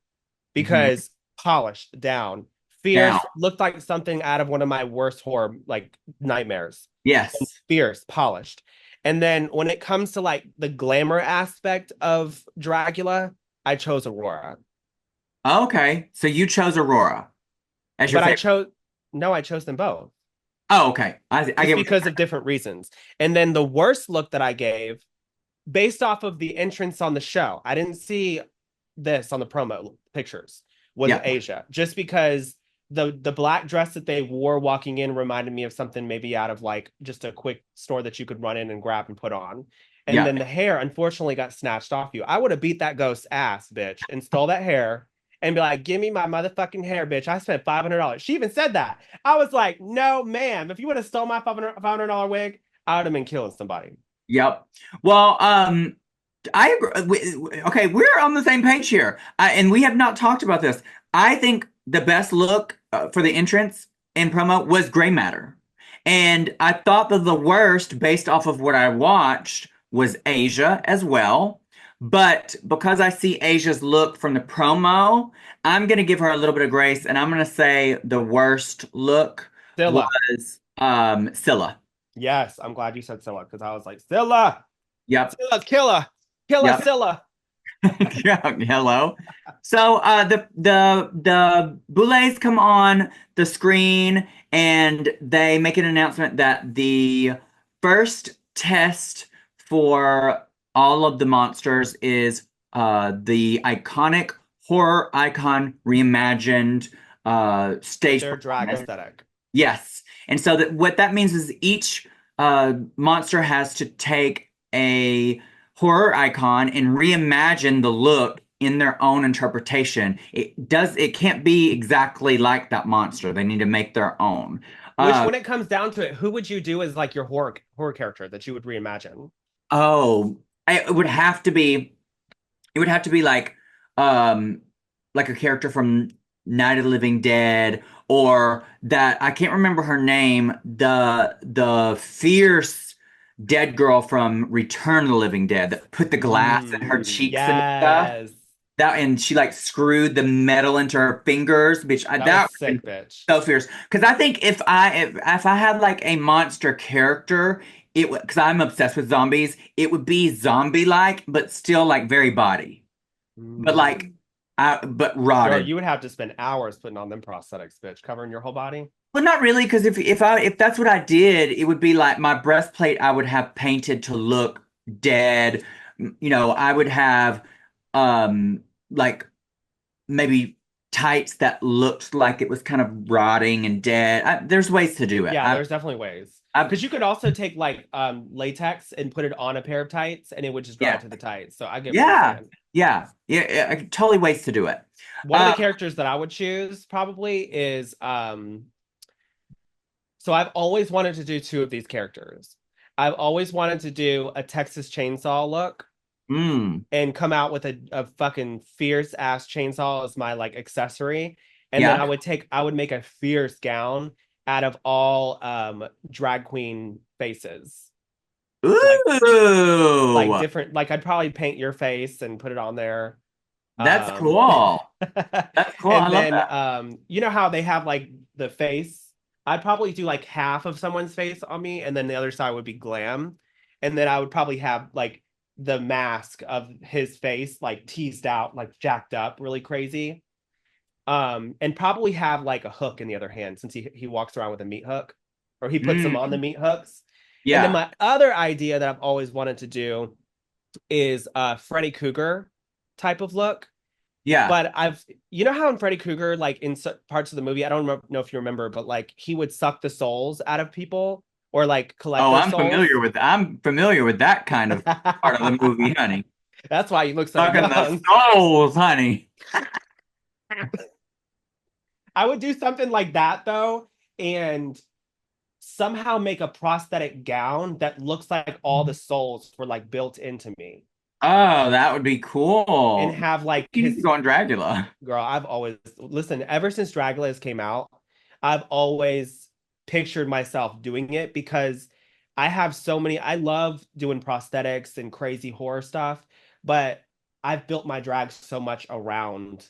because polished down, Down. fierce, looked like something out of one of my worst horror like nightmares. Yes. Fierce, polished. And then when it comes to like the glamour aspect of Dragula, I chose Aurora. Okay. So you chose Aurora as your But I favorite. chose no, I chose them both Oh, okay. I just get what you're because of different reasons. And then the worst look that I gave, based off of the entrance on the show, I didn't see this on the promo pictures, was saying. Yeah. Asia, just because the black dress that they wore walking in reminded me of something maybe out of like just a quick store that you could run in and grab and put on. And Yeah. then the hair unfortunately got snatched off you. I would have beat that ghost ass, bitch, and stole that hair and be like, give me my motherfucking hair, bitch. I spent $500. She even said that. I was like, no, ma'am. If you would have stole my $500 wig, I would have been killing somebody. Yep. Well, I agree. Okay, we're on the same page here. And we have not talked about this. I think the best look for the entrance in promo was Gray Matter. And I thought that the worst, based off of what I watched, was Asia as well. But because I see Asia's look from the promo, I'm going to give her a little bit of grace. And I'm going to say the worst look Scylla. was Scylla. Yes, I'm glad you said Scylla because I was like, Scylla, Yep. Scylla, killer, killer, Yep. Scylla. Yeah, hello. So the Boulets come on the screen and they make an announcement that the first test for all of the monsters is the iconic horror icon reimagined With stage their drag performance. aesthetic. Yes. And so that what that means is each monster has to take a horror icon and reimagine the look in their own interpretation. It can't be exactly like that monster. They need to make their own. Which, Uh when it comes down to it, who would you do as like your horror character that you would reimagine? oh, it would have to be um like a character from Night of the Living Dead or that I can't remember her name, the fierce dead girl from Return of the Living Dead that put the glass in her cheeks and stuff. Yes, That and she like screwed the metal into her fingers, bitch. that was That would have sick, been bitch. so fierce. Because I think if I had like a monster character, it would because I'm obsessed with zombies. It would be zombie like, but still like very body, but like Mm. but Girl, rotted. you would have to spend hours putting on them prosthetics, bitch, covering your whole body. Well, not really, because if that's what I did, it would be like my breastplate I would have painted to look dead. I would have like maybe tights that looked like it was kind of rotting and dead. There's ways to do it. Yeah, there's definitely ways. I Because you could also take like latex and put it on a pair of tights and it would just dry yeah, to the tights. So I get what you're yeah, saying. yeah, totally ways to do it. One of Uh, the characters that I would choose probably is so I've always wanted to do two of these characters. I've always wanted to do a Texas chainsaw look mm, and come out with a fucking fierce ass chainsaw as my like accessory. And then yeah. I would make a fierce gown out of all drag queen faces. Ooh, Like like Ooh, different, like I'd probably paint your face and put it on there. that's Um, cool. That's cool. I and love then that. you know how they have like the face? I'd probably do like half of someone's face on me, and then the other side would be glam. And then I would probably have like the mask of his face like teased out, like jacked up, really crazy. And probably have like a hook in the other hand since he walks around with a meat hook, or he puts them on the Mm, meat hooks. And then yeah, my other idea that I've always wanted to do is Freddy Krueger type of look. yeah. But you know how in Freddy Krueger, like in parts of the movie, I don't know if you remember, but like he would suck the souls out of people or like collect Oh, their souls. I'm familiar with that kind of part of the movie, honey. That's why you look so Talking the young. souls, honey. I would do something like that though, and somehow make a prosthetic gown that looks like all the souls were like built into me, Oh, that would be and cool. have like You need to his go on Dragula. girl. I've always listen, ever since Dragula has came out, I've always pictured myself doing it because I love doing prosthetics and crazy horror stuff, but I've built my drag so much around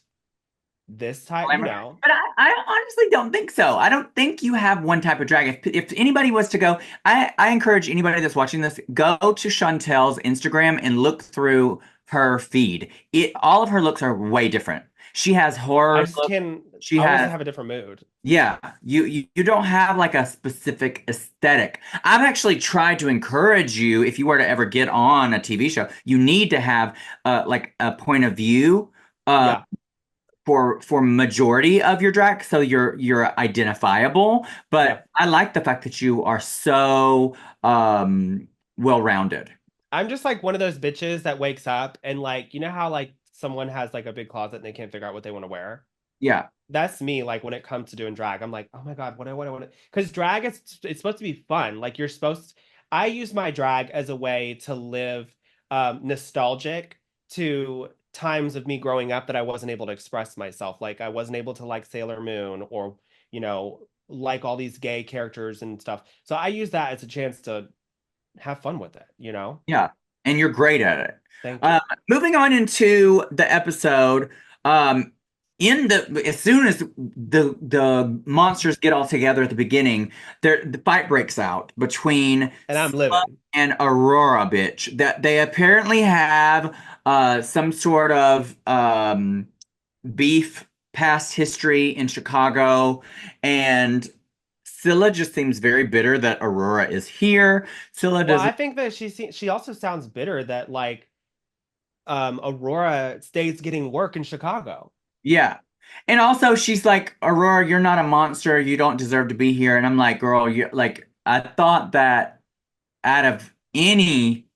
this type, you Glamour. know. But I honestly don't think so. I don't think you have one type of drag. If anybody was to go, I encourage anybody that's watching this, go to Chantel's Instagram and look through her feed. All of her looks are way different. She has I horror just looks. can She I always has, have a different mood. yeah, you don't have like a specific aesthetic. I've actually tried to encourage you, if you were to ever get on a TV show, you need to have like a point of view. Uh, Yeah. for majority of your drag, so you're identifiable. Yeah. But I like the fact that you are so well-rounded. I'm just like one of those bitches that wakes up and like, you know how like someone has like a big closet and they can't figure out what they want to wear? Yeah, That's me. Like when it comes to doing drag, I'm like, oh my God, what I want to, because drag is it's supposed to be fun. Like you're supposed I use my drag as a way to live nostalgic to times of me growing up that I wasn't able to express myself. Like I wasn't able to like Sailor Moon or, you know, like all these gay characters and stuff. So I use that as a chance to have fun with it, you know? yeah, and you're great at it. Thank uh, you. Moving on into the episode, um in the as soon as the monsters get all together at the beginning, the fight breaks out between And I'm Scylla living. and Aurora, bitch. That they apparently have some sort of beef past history in Chicago, and Scylla just seems very bitter that Aurora is here. Scylla Well, I doesn't. think that she also sounds bitter that like Aurora stays getting work in Chicago. Yeah. And also she's like, Aurora, you're not a monster. You don't deserve to be here. And I'm like, girl, you like I thought that out of any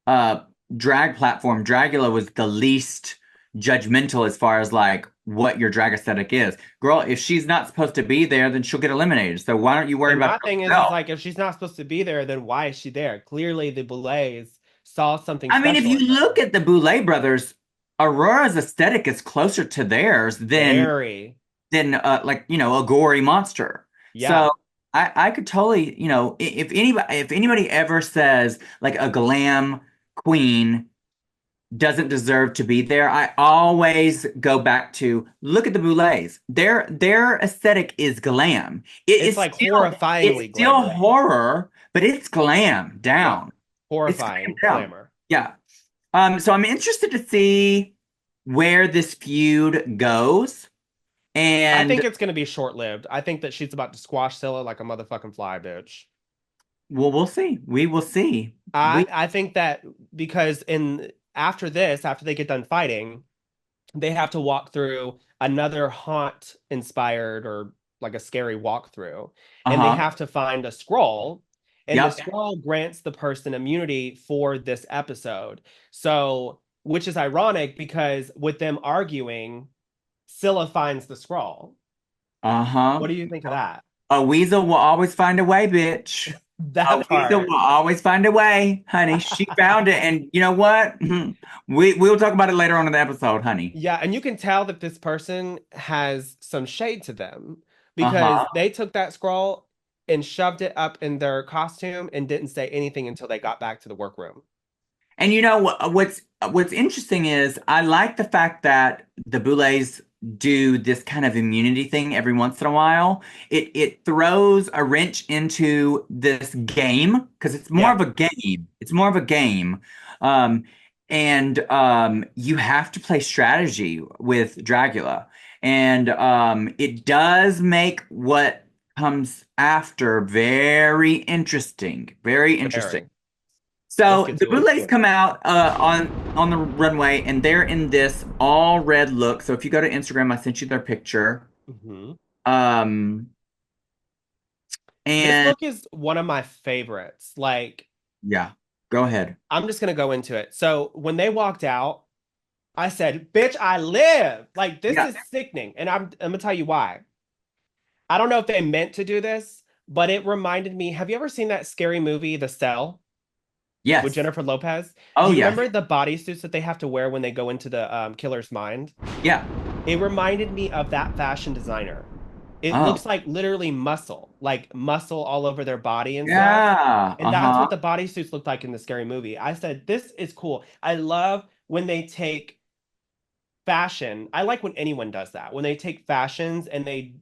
uh drag platform, Dragula was the least judgmental as far as like what your drag aesthetic is. Girl, if she's not supposed to be there, then she'll get eliminated. So why don't you worry And about my thing is yourself? like if she's not supposed to be there, then why is she there? Clearly the Boulets saw something I mean, if special you in look her. at the Boulet brothers, Aurora's aesthetic is closer to theirs Very. than like a gory monster. Yeah. So I could totally, if anybody ever says like a glam queen doesn't deserve to be there, I always go back to look at the Boulets. Their aesthetic is glam. It's like It's horrifyingly still glamour. horror, but it's glam Yeah. down. It's glam Horrifying down. glamour. Yeah. So I'm interested to see where this feud goes. I And think it's gonna be short-lived. I think that she's about to squash Scylla like a motherfucking fly, bitch. well, we'll see. We will see. I think that because in after this, after they get done fighting, they have to walk through another haunt inspired or like a scary walkthrough, and they Uh-huh. have to find a scroll, and the Yep. scroll grants the person immunity for this episode. So which is ironic because with them arguing, Scylla finds the scroll. Uh-huh. What do you think of that? A weasel will always find a way, bitch. A That weasel part. will always find a way, honey. She found it, and you know what? We'll talk about it later on in the episode, honey. Yeah, and you can tell that this person has some shade to them because Uh-huh. they took that scroll and shoved it up in their costume and didn't say anything until they got back to the workroom. And you know what's interesting is I like the fact that the Boulets do this kind of immunity thing every once in a while. It throws a wrench into this game because it's more Yeah, of a game. It's more of a game. Um, and you have to play strategy with Dragula. And it does make what comes after very interesting. Very interesting. very. Let's So get the to it. bootlegs come out on the runway, and they're in this all red look. So if you go to Instagram, I sent you their picture. Mhm. Um, This and look is one of my favorites. Like, yeah, go ahead. I'm just gonna go into it. So when they walked out, I said, "Bitch, I live." Like, this Yeah. is sickening, and I'm gonna tell you why. I don't know if they meant to do this, but it reminded me. Have you ever seen that scary movie, The Cell, with Yes. Jennifer Lopez? Do Oh you yeah. remember the bodysuits that they have to wear when they go into the killer's mind? Yeah. It reminded me of that fashion designer. It Oh looks like muscle all over their body and stuff. yeah. And that's Uh-huh. what the bodysuits looked like in the scary movie. I said, this is cool. I love when they take fashion. I like when anyone does that. When they take fashions and they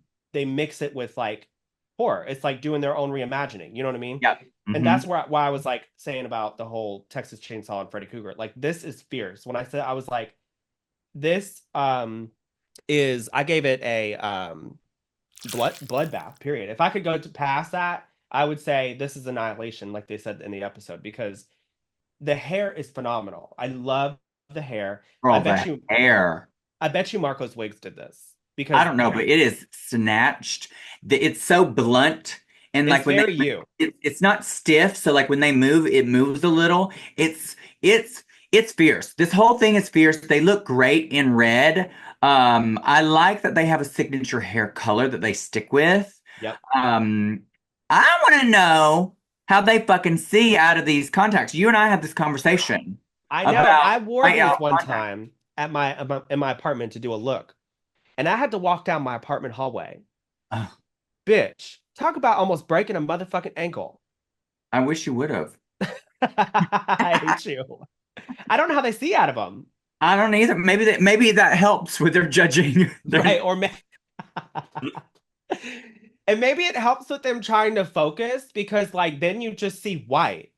mix it with like horror. It's like doing their own reimagining. You know what I mean? Yeah. And Mm-hmm. that's why I was like saying about the whole Texas Chainsaw and Freddy Krueger. Like this is fierce. When I said I was like, this is I gave it a bloodbath, period. If I could go to past that, I would say this is Annihilation, like they said in the episode, because the hair is phenomenal. I love the hair. I Girl, bet the you hair. I bet you Marco's wigs did this I because don't know, but it is snatched. It's so blunt, and it's like when they, very you. it's not stiff. So like when they move, it moves a little. It's it's fierce. This whole thing is fierce. They look great in red. I like that they have a signature hair color that they stick with. Yep. Um, I want to know how they fucking see out of these contacts. You and I had this conversation I know. about I wore white these out one contacts. time at my in my apartment to do a look, and I had to walk down my apartment hallway. Ugh, Bitch, talk about almost breaking a motherfucking ankle. I wish you would have. I hate you. I don't know how they see out of them. I don't either. Maybe that helps with their judging. Right, or and maybe it helps with them trying to focus because like then you just see white.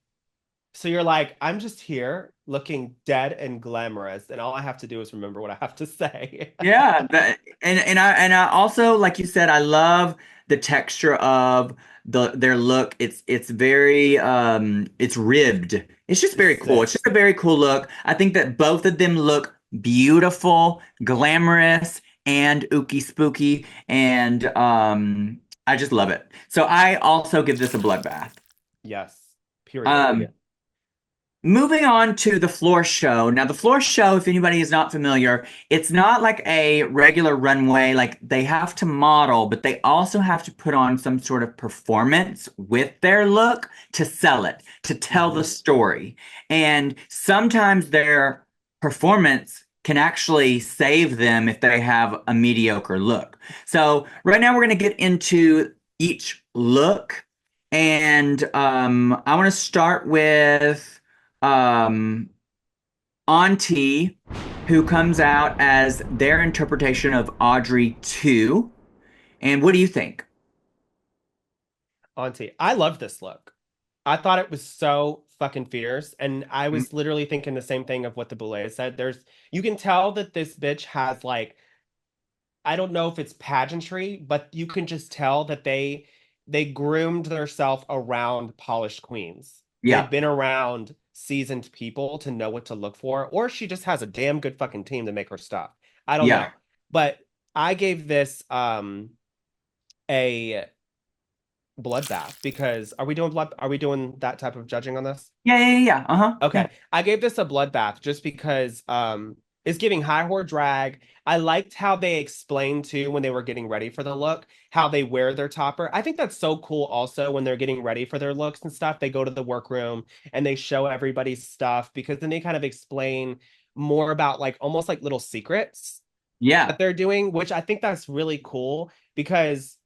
So you're like, I'm just here looking dead and glamorous, and all I have to do is remember what I have to say. Yeah, and I also like you said, I love the texture of their look. It's very it's ribbed. It's just very cool. It's Sick. just a very cool look. I think that both of them look beautiful, glamorous, and ooky spooky, and I just love it. So I also give this a bloodbath. Yes. Period. Um Moving on to the floor show. Now, the floor show, if anybody is not familiar, it's not like a regular runway. Like they have to model, but they also have to put on some sort of performance with their look to sell it, to tell the Mhm. story. And sometimes their performance can actually save them if they have a mediocre look. So, right now, we're going to get into each look. And I want to start with um, Auntie, who comes out as their interpretation of Audrey 2. And what do you think? Auntie, I love this look. I thought it was so fucking fierce, and I Mm, was literally thinking the same thing of what the Boulet said. You can tell that this bitch has like I don't know if it's pageantry, but you can just tell that they groomed themselves around polished queens. They've Yeah, been around seasoned people to know what to look for, or she just has a damn good fucking team to make her stuff. I don't yeah, know. But I gave this a bloodbath because are we doing that type of judging on this? yeah, yeah, yeah. Yeah. Uh-huh. Yeah. Okay. I gave this a bloodbath just because it's giving high horror drag. I liked how they explained too when they were getting ready for the look, how they wear their topper. I think that's so cool also when they're getting ready for their looks and stuff. They go to the workroom and they show everybody's stuff because then they kind of explain more about like almost like little secrets Yeah. that they're doing, which I think that's really cool because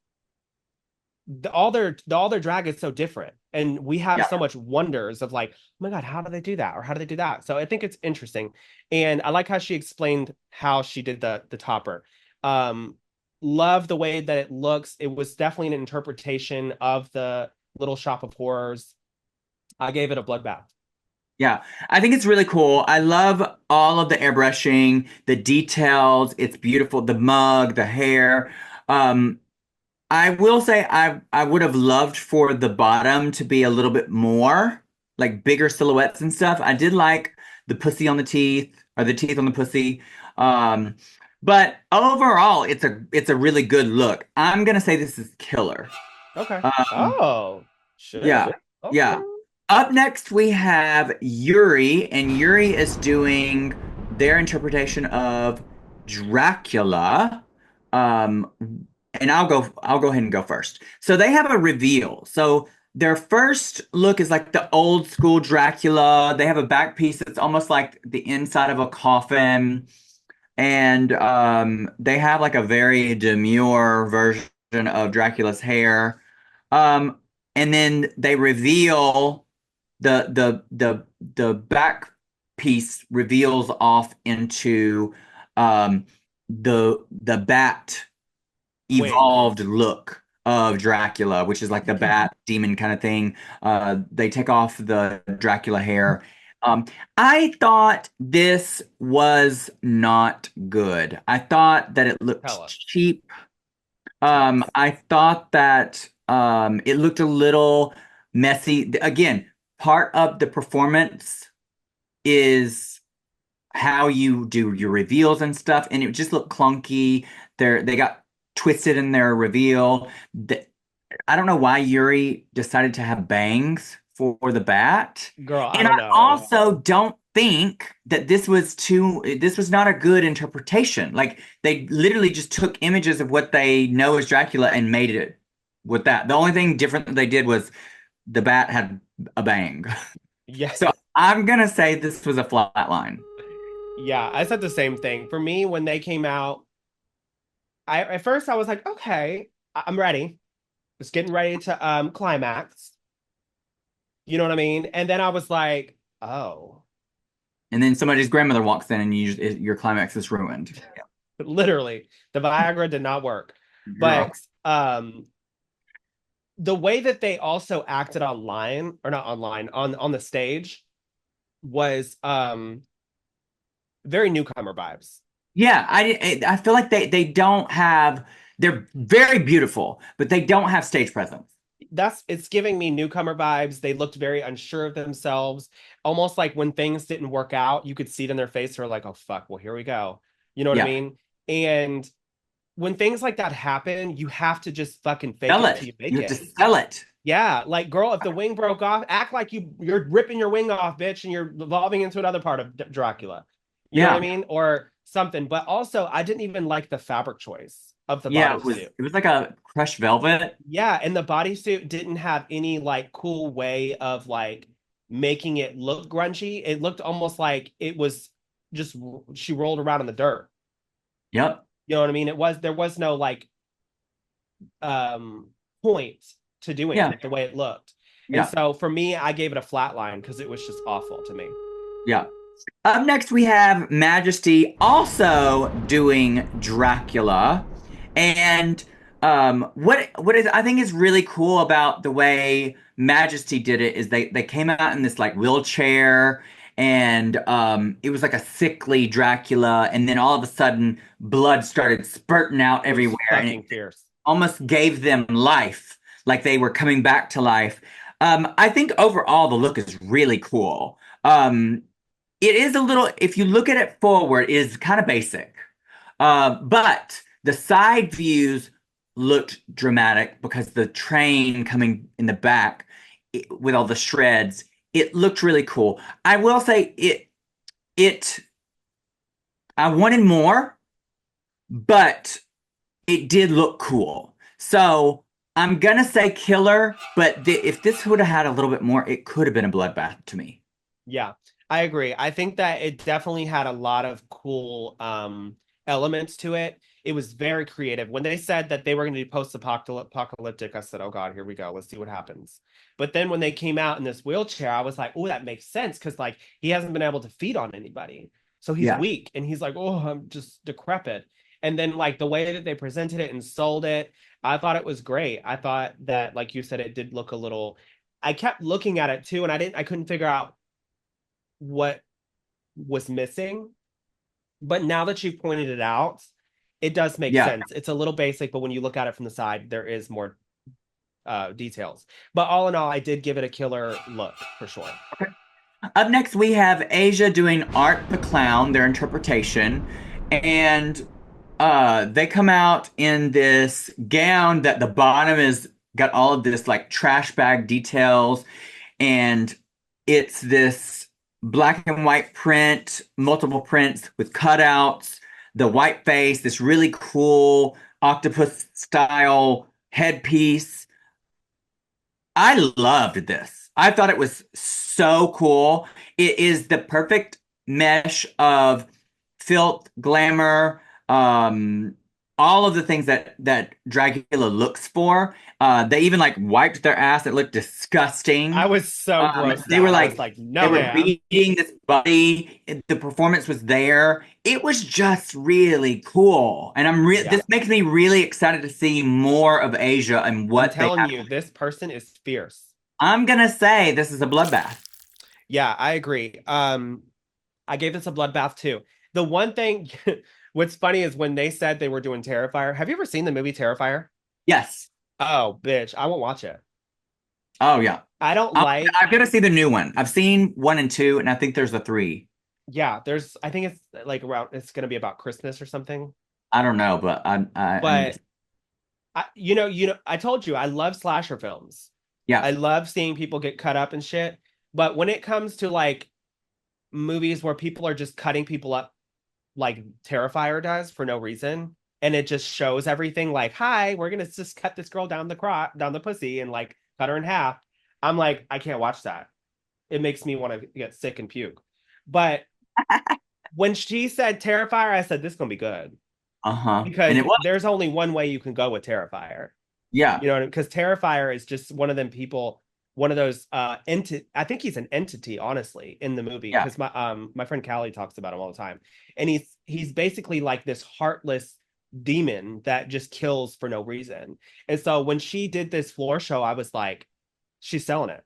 all their drag is so different, and we have Yeah. so much wonders of like, oh my God, how do they do that, or how do they do that? So I think it's interesting, and I like how she explained how she did the topper. Um, love the way that it looks. It was definitely an interpretation of the Little Shop of Horrors. I gave it a bloodbath. Yeah, I think it's really cool. I love all of the airbrushing, the details. It's beautiful. The mug, the hair. Um, I will say I would have loved for the bottom to be a little bit more like bigger silhouettes and stuff. I did like the pussy on the teeth or the teeth on the pussy. Um, but overall, it's a really good look. I'm gonna say this is killer. Okay. Um, Oh, shit. yeah, Okay. yeah. Up next, we have Yuri, and Yuri is doing their interpretation of Dracula. Um, and I'll go ahead and go first. So they have a reveal. So their first look is like the old school Dracula. They have a back piece that's almost like the inside of a coffin. And they have like a very demure version of Dracula's hair. Um, and then they reveal the back piece reveals off into the bat Wings. evolved look of Dracula, which is like the bat demon kind of thing. They take off the Dracula hair. Um, I thought this was not good. I thought that it Tell looked us. cheap. Tell us. I thought that it looked a little messy. Again, part of the performance is how you do your reveals and stuff, and it just looked clunky. They got twisted in their reveal. I don't know why Yuri decided to have bangs for the bat. Girl, I And I don't know. also don't think that this was not a good interpretation. Like they literally just took images of what they know as Dracula and made it with that. The only thing different that they did was the bat had a bang. Yeah. So I'm gonna say this was a flat line. Yeah, I said the same thing. For me, when they came out, I at first I was like, okay, I'm ready. It's getting ready to climax. You know what I mean? And then I was like, oh, And then somebody's grandmother walks in and your climax is ruined. literally, the Viagra did not work. Girl. But the way that they also acted online, or not online, on the stage was very newcomer vibes. Yeah, I feel like they don't have they're very beautiful, but they don't have stage presence. It's giving me newcomer vibes. They looked very unsure of themselves, almost like when things didn't work out, you could see it in their face. They're like, "Oh fuck, well here we go." You know what I Yeah. mean? And when things like that happen, you have to just fucking fake Sell it till it. you You make have to it. sell it. Yeah, like girl, if the wing broke off, act like you're ripping your wing off, bitch, and you're evolving into another part of Dracula. You know what I Yeah. mean? Or something. But also, I didn't even like the fabric choice of the Yeah, bodysuit. it was like a crushed velvet. Yeah, and the bodysuit didn't have any like cool way of like making it look grungy. It looked almost like it was just she rolled around in the dirt. Yep. You know what I mean? There was no like um point to doing Yeah. it the way it looked. And Yeah. so for me, I gave it a flat line because it was just awful to me. Yeah. Up next, we have Majesty also doing Dracula. And what is I think is really cool about the way Majesty did it is they came out in this like wheelchair and it was like a sickly Dracula, and then all of a sudden blood started spurting out It was everywhere, and it fucking fierce. almost gave them life, like they were coming back to life. I think overall the look is really cool. It is a little, if you look at it forward, it is kind of basic. But the side views looked dramatic because the train coming in the back with all the shreds, it looked really cool. I will say it, I wanted more, but it did look cool. So I'm gonna say killer, but if this would have had a little bit more, it could have been a bloodbath to me. Yeah, I agree. I think that it definitely had a lot of cool elements to it. It was very creative. When they said that they were going to be post-apocalyptic, I said, "Oh God, here we go. Let's see what happens." But then when they came out in this wheelchair, I was like, "Oh, that makes sense," because like he hasn't been able to feed on anybody, so he's Yeah. weak, and he's like, "Oh, I'm just decrepit." And then like the way that they presented it and sold it, I thought it was great. I thought that, like you said, it did look a little. I kept looking at it too, and I couldn't figure out what was missing. But now that you've pointed it out, it does make Yeah. sense. It's a little basic, but when you look at it from the side, there is more details. But all in all, I did give it a killer look for sure. Up next, we have Asia doing Art the Clown, their interpretation, and they come out in this gown that the bottom is got all of this like trash bag details, and it's this black and white print, multiple prints with cutouts, the white face, this really cool octopus style headpiece. I loved this. I thought it was so cool. It is the perfect mesh of filth, glamour, all of the things that Dragula looks for. They even like wiped their ass. It looked I disgusting. was so grossed They were out. I was like like, they no, were ma'am. beating this buddy. The performance was there. It was just really cool, and Yeah. this makes me really excited to see more of Asia and I'm what they telling have. you, this person is fierce. I'm gonna say this is a bloodbath. Yeah, I agree. I gave this a bloodbath too. The one thing, what's funny is when they said they were doing Terrifier. Have you ever seen the movie Terrifier? Yes. Oh, bitch, I won't watch it. Oh yeah. I don't I'm, like, I'm gonna see the new one. I've seen one and two, and I think there's a three. yeah, I think it's like around, it's going to be about Christmas or something. I don't know, but I need to. But I told you I love slasher films. Yeah. I love seeing people get cut up and shit. But when it comes to like movies where people are just cutting people up like Terrifier does for no reason, and it just shows everything like, hi, we're gonna just cut this girl down the pussy and like cut her in half. I'm like, I can't watch that. It makes me want to get sick and puke. But when she said Terrifier, I said this is gonna be good Uh-huh. And because it was. there's only one way you can go with Terrifier. Yeah. You know, because Terrifier is just one of them people, one of those I think he's an entity, honestly, in the movie. Yeah. Because my friend Callie talks about him all the time. And he's basically like this heartless demon that just kills for no reason. And so when she did this floor show, I was like, she's selling it.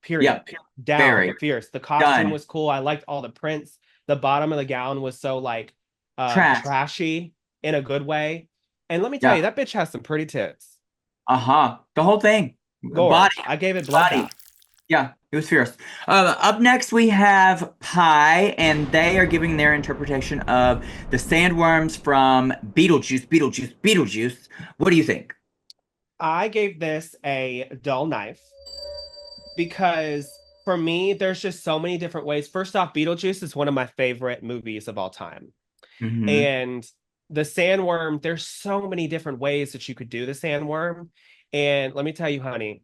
Yeah. Period. Down, Very fierce. The costume done. was cool. I liked all the prints. The bottom of the gown was so like Trash. trashy in a good way. And let me tell Yeah. you, that bitch has some pretty tits. Uh-huh. The whole thing. Body. Gorge. I gave it Body. bloodbath. Yeah. It was fierce. Up next we have Pie, and they are giving their interpretation of the sandworms from Beetlejuice. Beetlejuice. Beetlejuice. What do you think? I gave this a dull knife because for me, there's just so many different ways. First off, Beetlejuice is one of my favorite movies of all time. Mm-hmm. And the sandworm, there's so many different ways that you could do the sandworm. And let me tell you, honey,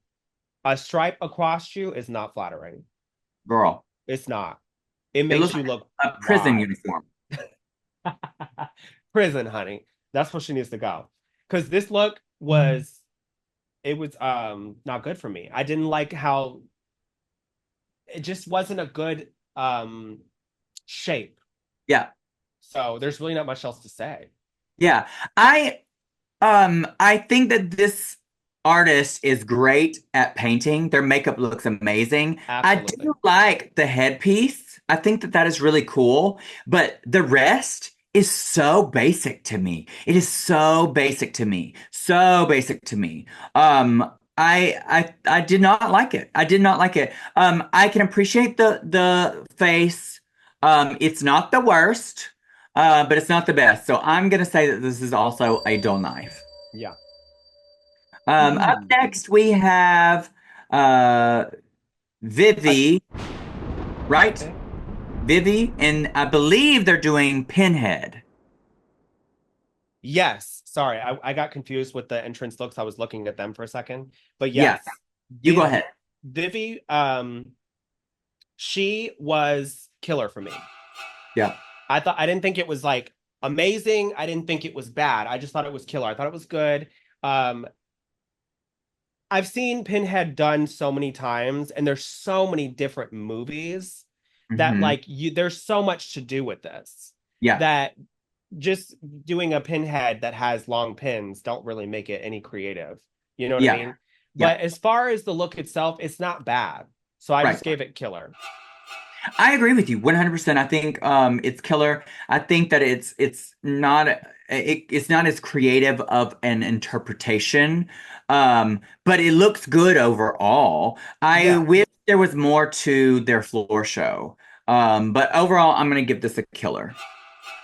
a stripe across you is not flattering. Girl. It's not. It It makes looks you like look a prison wide. uniform. Prison, honey. That's where she needs to go. Because this look was it was not good for me. I didn't like how it just wasn't a good shape. Yeah. So there's really not much else to say. Yeah. I think that this artist is great at painting. Their makeup looks amazing. I Absolutely. do like the headpiece. I think that that is really cool, but the rest is so basic to me. It is so basic to me. So basic to me. I did not like it. I did not like it. I can appreciate the face. It's not the worst. But it's not the best. So I'm gonna say that this is also a dull knife. Yeah. Up next we have uh I, Vivi, right? okay. Vivi, and I believe they're doing Pinhead. Yes. Sorry, I got confused with the entrance looks. I was looking at them for a second. But Yeah, yes, you go Viv, ahead. Vivi, she was killer for me. Yeah. I didn't think it was like amazing. I didn't think it was bad. I just thought it was killer. I thought it was good. Um, I've seen Pinhead done so many times, and there's so many different movies that Hmm. like there's so much to do with this Yeah. that just doing a Pinhead that has long pins don't really make it any creative. You know what I Yeah. mean? Yeah. But as far as the look itself, it's not bad. So I Right. just gave it killer. I agree with you 100%. I think it's killer. I think that it's not as creative of an interpretation. But it looks good overall. I Yeah. wish there was more to their floor show. But overall I'm going to give this a killer.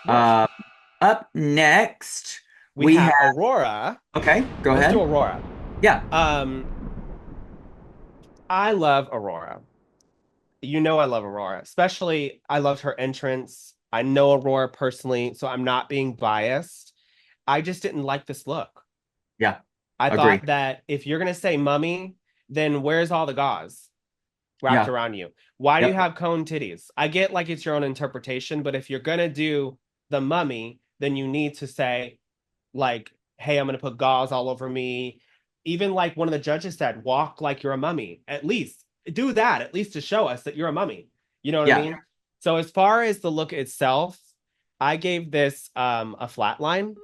Yeah. Uh, Up next We we have have, Aurora. okay, go Let's do ahead. Aurora. Yeah. Um, I love Aurora. You know I love Aurora. Especially I loved her entrance. I know Aurora personally, so I'm not being biased. I just didn't like this look. Yeah. I Agree. thought that if you're gonna say mummy, then where's all the gauze wrapped Yeah. around you? Why do you Yep. have cone titties? I get like it's your own interpretation, but if you're gonna do the mummy, then you need to say like, hey, I'm gonna put gauze all over me. Even like one of the judges said, walk like you're a mummy. At least do that, at least to show us that you're a mummy. You know what I Yeah. mean? So as far as the look itself, I gave this a flat line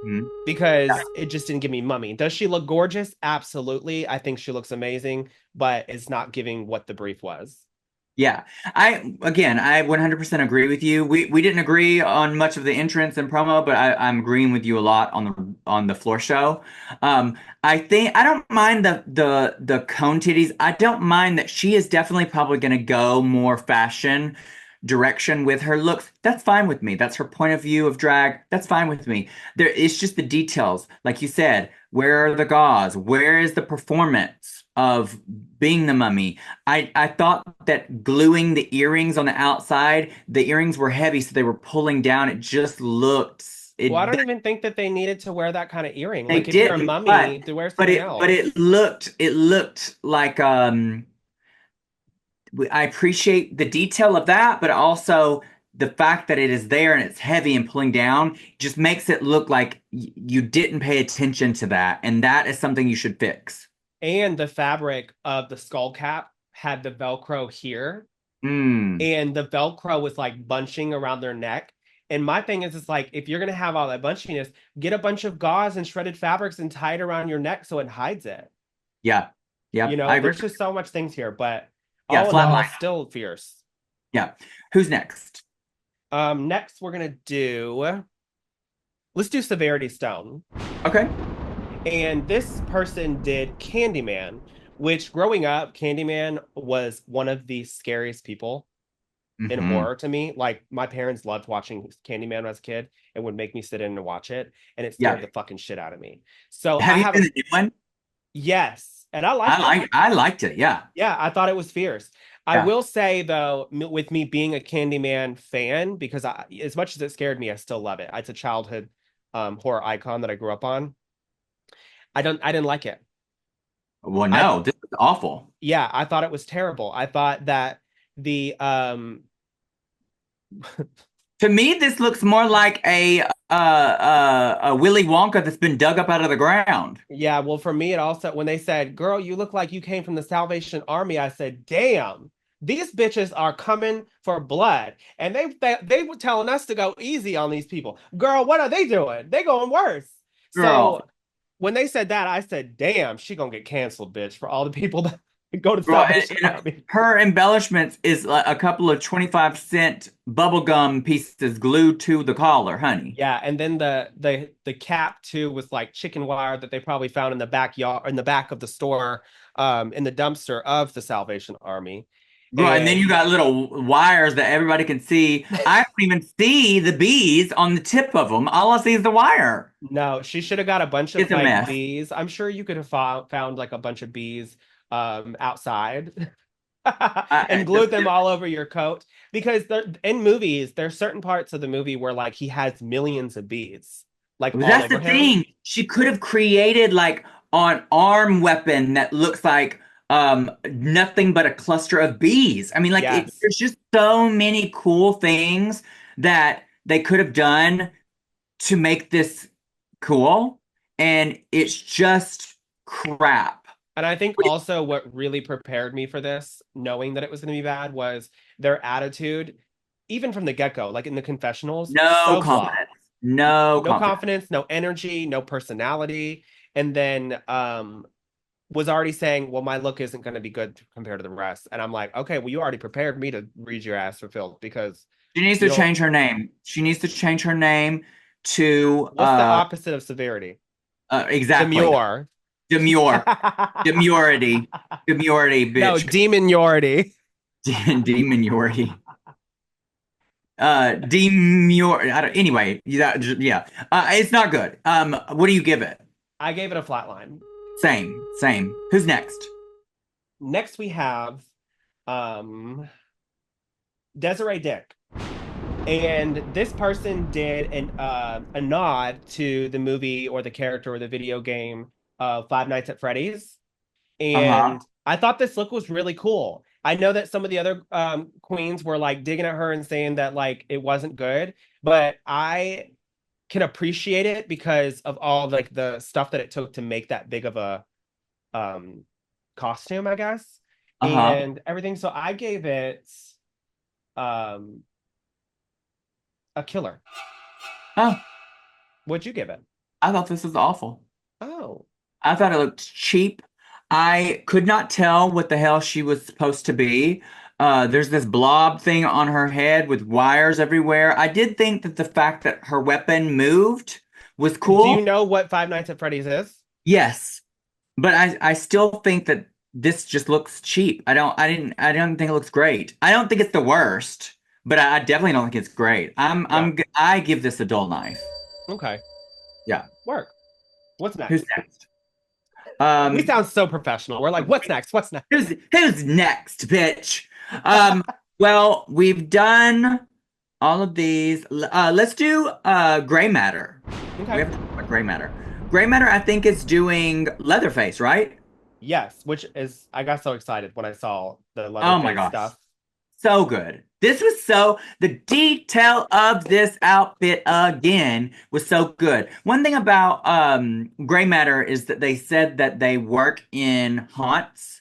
Mhm. because it just didn't give me mummy. Does she look gorgeous? Absolutely. I think she looks amazing, but it's not giving what the brief was. Yeah, I 100% agree with you. We didn't agree on much of the entrance and promo, but I'm agreeing with you a lot on the floor show. I think I don't mind the cone titties. I don't mind that she is definitely probably going to go more fashion direction with her looks. That's fine with me. That's her point of view of drag. That's fine with me. It's just the details, like you said. Where are the gauze? Where is the performance of being the mummy? I thought that gluing the earrings on the outside, the earrings were heavy, so they were pulling down. It just looked Well, I it. don't even think that they needed to wear that kind of earring. They Like if you're a didn't, mummy, to wear something but else. it looked like I appreciate the detail of that, but also the fact that it is there and it's heavy and pulling down just makes it look like you didn't pay attention to that, and that is something you should fix. And the fabric of the skull cap had the Velcro here, Mm, and the Velcro was like bunching around their neck. And my thing is, it's like if you're gonna have all that bunchiness, get a bunch of gauze and shredded fabrics and tie it around your neck so it hides it. yeah, You yep, I know, agree. there's just so much things here, but Yeah, all in all, flatline. still fierce. Yeah. Who's next? Next we're gonna do let's do Severity Stone. Okay. And this person did Candyman, which growing up, Candyman was one of the scariest people in Hmm. horror to me. Like my parents loved watching Candyman as a kid and would make me sit in and watch it, and it scared Yeah. the fucking shit out of me. So Have I you have seen a the new one? yes, and I liked it. I liked it. Yeah. Yeah, I thought it was fierce. I Yeah. will say though, with me being a Candyman fan, because as much as it scared me, I still love it. It's a childhood horror icon that I grew up on. I didn't like it. Well, I no, this is awful. yeah, I thought it was terrible. I thought that the To me, this looks more like a Willy Wonka that's been dug up out of the ground. yeah, well for me it also when they said, "Girl, you look like you came from the Salvation Army," I said, "Damn. These bitches are coming for blood." And they were telling us to go easy on these people. Girl, what are they doing? They going worse. Girl, So when they said that, I said, "Damn, she gonna get canceled, bitch, for all the people that go to the girl, Salvation Army." her embellishments is like a couple of 25-cent bubblegum pieces glued to the collar, honey. Yeah, and then the cap too was like chicken wire that they probably found in the backyard in the back of the store, in the dumpster of the Salvation Army. Girl, and then you And got little wires that everybody can see. I don't even see the bees on the tip of them. All I see is the wire. no, she should have got a bunch of It's a like mess. bees. I'm sure you could have found like a bunch of bees outside and The, glued them all over your coat because in movies there's certain parts of the movie where like he has millions of bees like all that's over the him. thing. She could have created like an arm weapon that looks like nothing but a cluster of bees. I mean, like Yes. there's just so many cool things that they could have done. to make this cool, and it's just crap. And I think also what really prepared me for this, knowing that it was going to be bad, was their attitude, even from the get-go, like in the confessionals, No so blah. confidence. No No confidence. confidence, no energy, no personality. And then was already saying, well, my look isn't going to be good compared to the rest. And I'm like, okay, well, you already prepared me to read your ass for filth because She needs you to don't. change her name. She needs to change her name to What's the opposite of severity? exactly Demure. demure, demurity, demurity, No, bitch, demoniority. demoniority, demure. I don't, anyway, yeah, it's not good. What do you give it? I gave it a flat line. Same, same. Who's next? Next, we have um, Desiree Dick. And this person did a nod to the movie or the character or the video game Five Nights at Freddy's. Uh-huh, And I thought this look was really cool. I know that some of the other queens were like digging at her and saying that like it wasn't good, but I can appreciate it because of all like the stuff that it took to make that big of a um costume, I guess, uh-huh. and everything. So I gave it um a killer. Oh, What'd you give it? I thought this was awful. Oh, I thought it looked cheap. I could not tell what the hell she was supposed to be. There's this blob thing on her head with wires everywhere. I did think that the fact that her weapon moved was do cool. you know what Five Nights at Freddy's is? Yes, but I still think that this just looks cheap. I don't think it looks great. I don't think it's the worst, but I definitely don't think it's great. Yeah. I give this a dull knife. Okay. Yeah. Work. What's Who's next? next? We Um, sound so professional. We're like, what's next? What's next? who's next, bitch? Um, well, we've done all of these. Let's do gray matter. We Okay. have to talk about gray matter. Gray matter, I think, is doing Leatherface, right? Yes, which is I got so excited when I saw the Oh my Leatherface gosh. stuff. So good. This was so, the detail of this outfit again was so good. One thing about Gray Matter is that they said that they work in haunts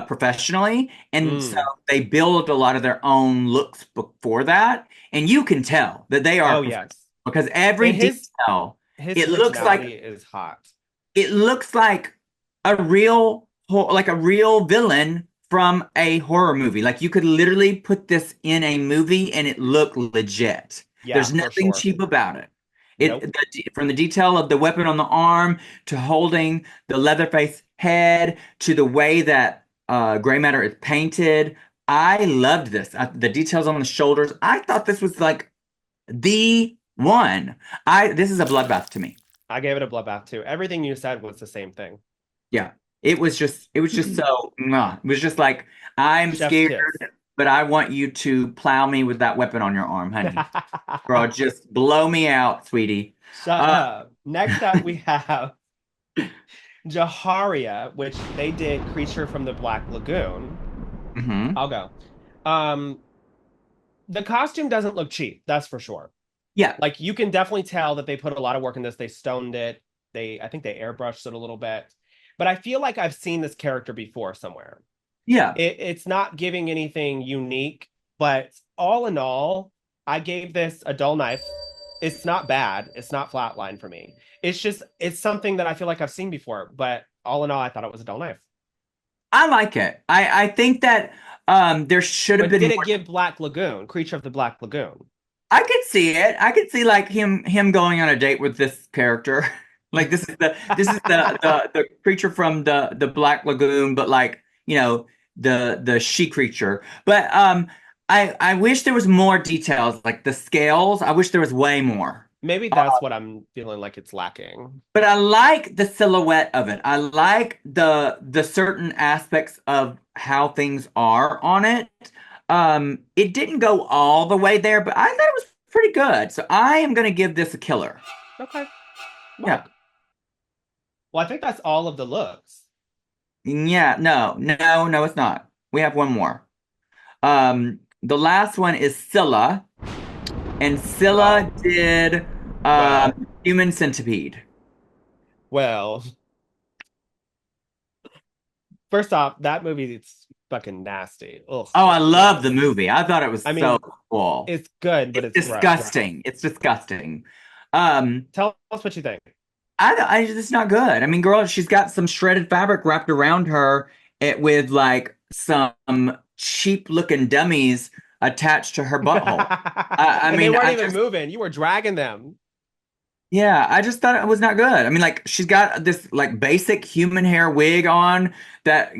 professionally, and so Mm. they build a lot of their own looks before that, and you can tell that they are Oh professional yes. because every And detail, his it looks like personality is hot. it looks like a real like a real villain from a horror movie. Like you could literally put this in a movie and it looked legit. Yeah, There's for nothing sure. cheap about it. Nope. From the detail of the weapon on the arm to holding the Leatherface head to the way that gray matter is painted. I loved this. The details on the shoulders. I thought this was like the one. I This is a bloodbath to me. I gave it a bloodbath too. Everything you said was the same thing. Yeah. It was just so, mwah. It was just like, I'm Chef's scared, kiss. but I want you to plow me with that weapon on your arm, honey. Girl, just blow me out, sweetie. Shut Uh, up. Next up, we have Jaharia, which they did Creature from the Black Lagoon. mhm. I'll go. Um, the costume doesn't look cheap, that's for sure. Yeah, Like you can definitely tell that they put a lot of work in this. They stoned it. I think they airbrushed it a little bit. But I feel like I've seen this character before somewhere. yeah. It's not giving anything unique, but all in all, I gave this a dull knife. It's not bad. It's not flatline for me. It's something that I feel like I've seen before, but all in all, I thought it was a dull knife. I like it. I think that there should have But been did it more. give Black Lagoon, Creature of the Black Lagoon? I could see it. I could see like him going on a date with this character. Like this is the creature from the Black Lagoon, but like, you know, the she creature. But I wish there was more details, like the scales. I wish there was way more. Maybe that's what I'm feeling like it's lacking. But I like the silhouette of it. I like the certain aspects of how things are on it. It didn't go all the way there, but I thought it was pretty good. So I am gonna give this a killer. Okay, Yeah. work. Well, I think that's all of the looks. Yeah, no, it's not. We have one more. The last one is Scylla, and Scylla Well, did Well, Human Centipede. well, first off, that movie is fucking nasty. Ugh, Oh, I it's love the gross. movie. I thought it was I so mean, cool. it's good, but It's it's gross. disgusting. It's disgusting. Um, Tell us what you think. it's not good. I mean, girl, she's got some shredded fabric wrapped around her with like some cheap looking dummies attached to her butthole. I And they mean, weren't even moving. You were dragging them. yeah, I just thought it was not good. I mean, like she's got this like basic human hair wig on that,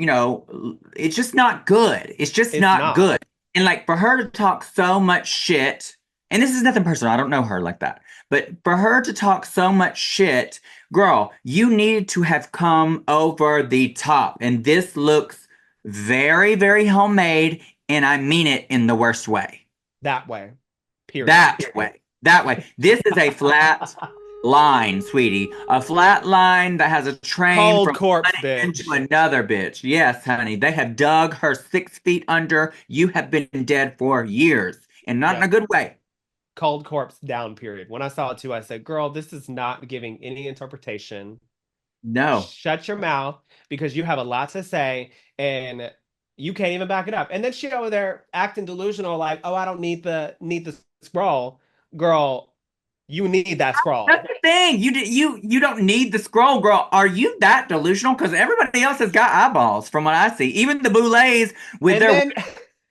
it's just not good. It's just It's not not good. And like for her to talk so much shit, and this is nothing personal, I don't know her like that. But for her to talk so much shit, girl, you needed to have come over the top. And this looks very, very homemade, and I mean it in the worst way. that way. Period. That way. That way. This is a flat line, sweetie. A flat line that has a train Cold from one corpse, end to bitch. another, bitch. Yes, honey. They have dug her 6 feet under. You have been dead for years, and not in a Yep. good way. Cold corpse down, period. When I saw it too, I said, girl, this is not giving any interpretation. No. Shut your mouth because you have a lot to say and you can't even back it up. And then she over there acting delusional, like, oh, I don't need the scroll. Girl, you need that That's scroll. the thing. You don't need the scroll, girl. Are you that delusional? Because everybody else has got eyeballs, from what I see. Even the Boulets with And their then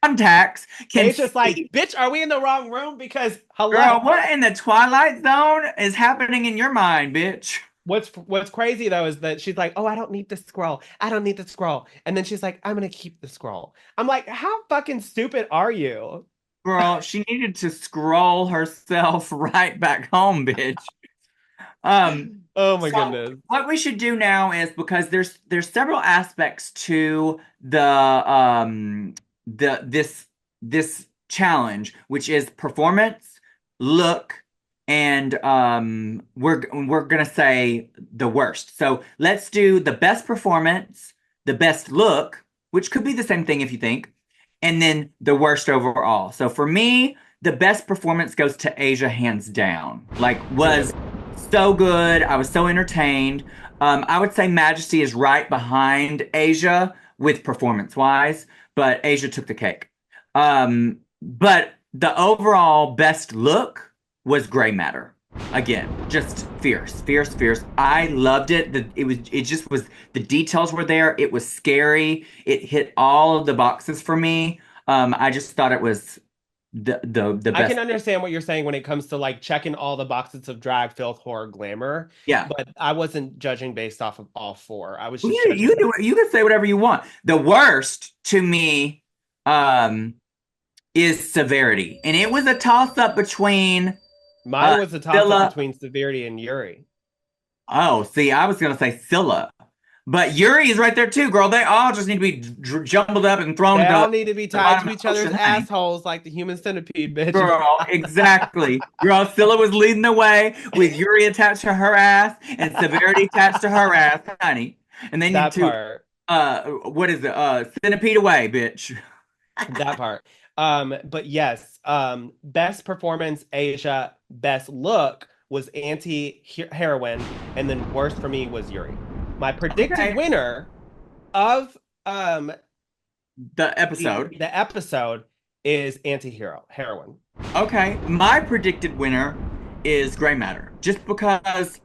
contacts can Asia's like, see. bitch, are we in the wrong room? Because hello. Girl, what in the Twilight Zone is happening in your mind, bitch? What's crazy though is that she's like, "Oh, I don't need the scroll. I don't need the scroll." And then she's like, "I'm gonna keep the scroll." I'm like, "How fucking stupid are you?" Girl, she needed to scroll herself right back home, bitch. Um, Oh my so goodness. what we should do now is, because there's several aspects to this challenge, which is performance, look, and we're gonna say the worst. So let's do the best performance, the best look, which could be the same thing if you think, and then the worst overall. So for me, the best performance goes to Asia hands down. Like, was Good. so good. I was so entertained. I would say Majesty is right behind Asia with performance wise, but Asia took the cake. But the overall best look was Gray Matter. Again, just fierce, fierce, fierce. I loved it. It just was, the details were there. It was scary. It hit all of the boxes for me. I just thought it was the I can best. understand what you're saying when it comes to like checking all the boxes of drag, filth, horror, glamour, Yeah. but I wasn't judging based off of all four. I was Well, just you judging. do you can say whatever you want. The worst to me um is Severity. And it was a toss up between Mine was a toss up Scylla. between Severity and Yuri. Oh, see, I was gonna say Scylla. But Yuri is right there too, girl. They all just need to be jumbled up and thrown They into all need to be the tied bottom to of each the other's ocean, honey. assholes like the human centipede, bitch. Girl, exactly. Girl, Scylla was leading the way with Yuri attached to her ass and Severity attached to her ass, honey. And they need That to part. what is it? Centipede away, bitch. That part. But yes, best performance, Asia, best look was anti-heroine, and then worst for me was Yuri. My predicted Okay. winner of The the episode. the episode is anti-hero heroine. Okay. My predicted winner is Gray Matter. Just because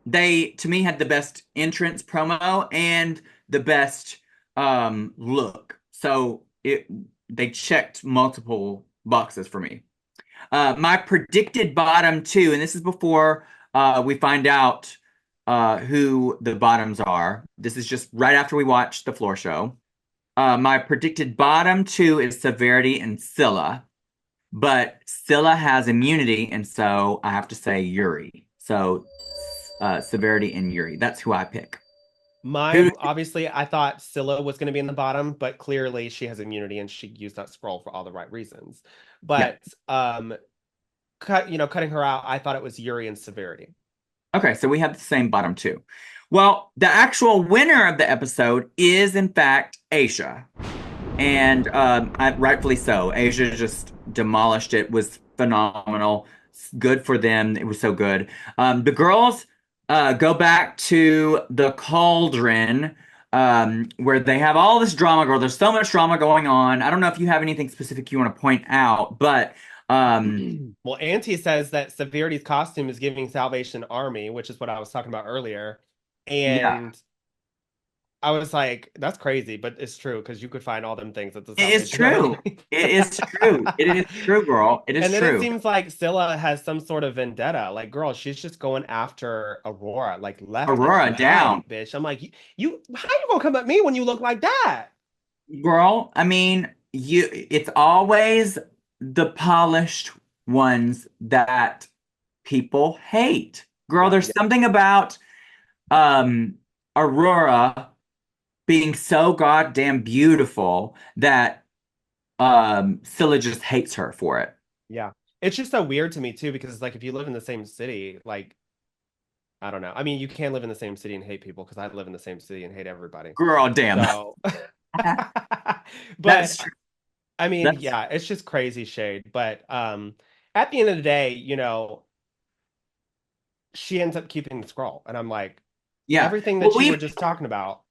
they, to me, had the best entrance promo and the best look. So they checked multiple boxes for me. My predicted bottom two, and this is before we find out who the bottoms are. This is just right after we watch the floor show. My predicted bottom two is Severity and Scylla, but Scylla has immunity, and so I have to say Yuri. So Severity and Yuri. That's who I pick. Who? Mine, obviously, I thought Scylla was going to be in the bottom, but clearly she has immunity and she used that scroll for all the right reasons. Yeah. But cutting her out, I thought it was Yuri and Severity. Okay, so we have the same bottom two. Well, the actual winner of the episode is, in fact, Asia. And rightfully so. Asia just demolished it, was phenomenal. good for them. It was so good. The girls go back to the cauldron where they have all this drama. Girl, there's so much drama going on. I don't know if you have anything specific you want to point out, but Well, Auntie says that Severity's costume is giving Salvation Army, which is what I was talking about earlier. yeah, And I was like, that's crazy, but it's true because you could find all them things at the it is Salvation true. Army. It is true. It is true, girl. It is And then it true. seems like Scylla has some sort of vendetta. Like, girl, she's just going after Aurora, like left Aurora and down. right, bitch. I'm like, how you gonna come at me when you look like that? Girl, I mean, it's always the polished ones that people hate. Girl, Yeah, there's something about um Aurora being so goddamn beautiful that Scylla just hates her for it. yeah. It's just so weird to me too, because it's like if you live in the same city, like I don't know. I mean, you can live in the same city and hate people because I live in the same city and hate everybody. Girl, damn. So, That's but true. I mean, That's yeah, it's just crazy shade. But at the end of the day, she ends up keeping the scroll, and I'm like, yeah. everything Well, that you were just talking about.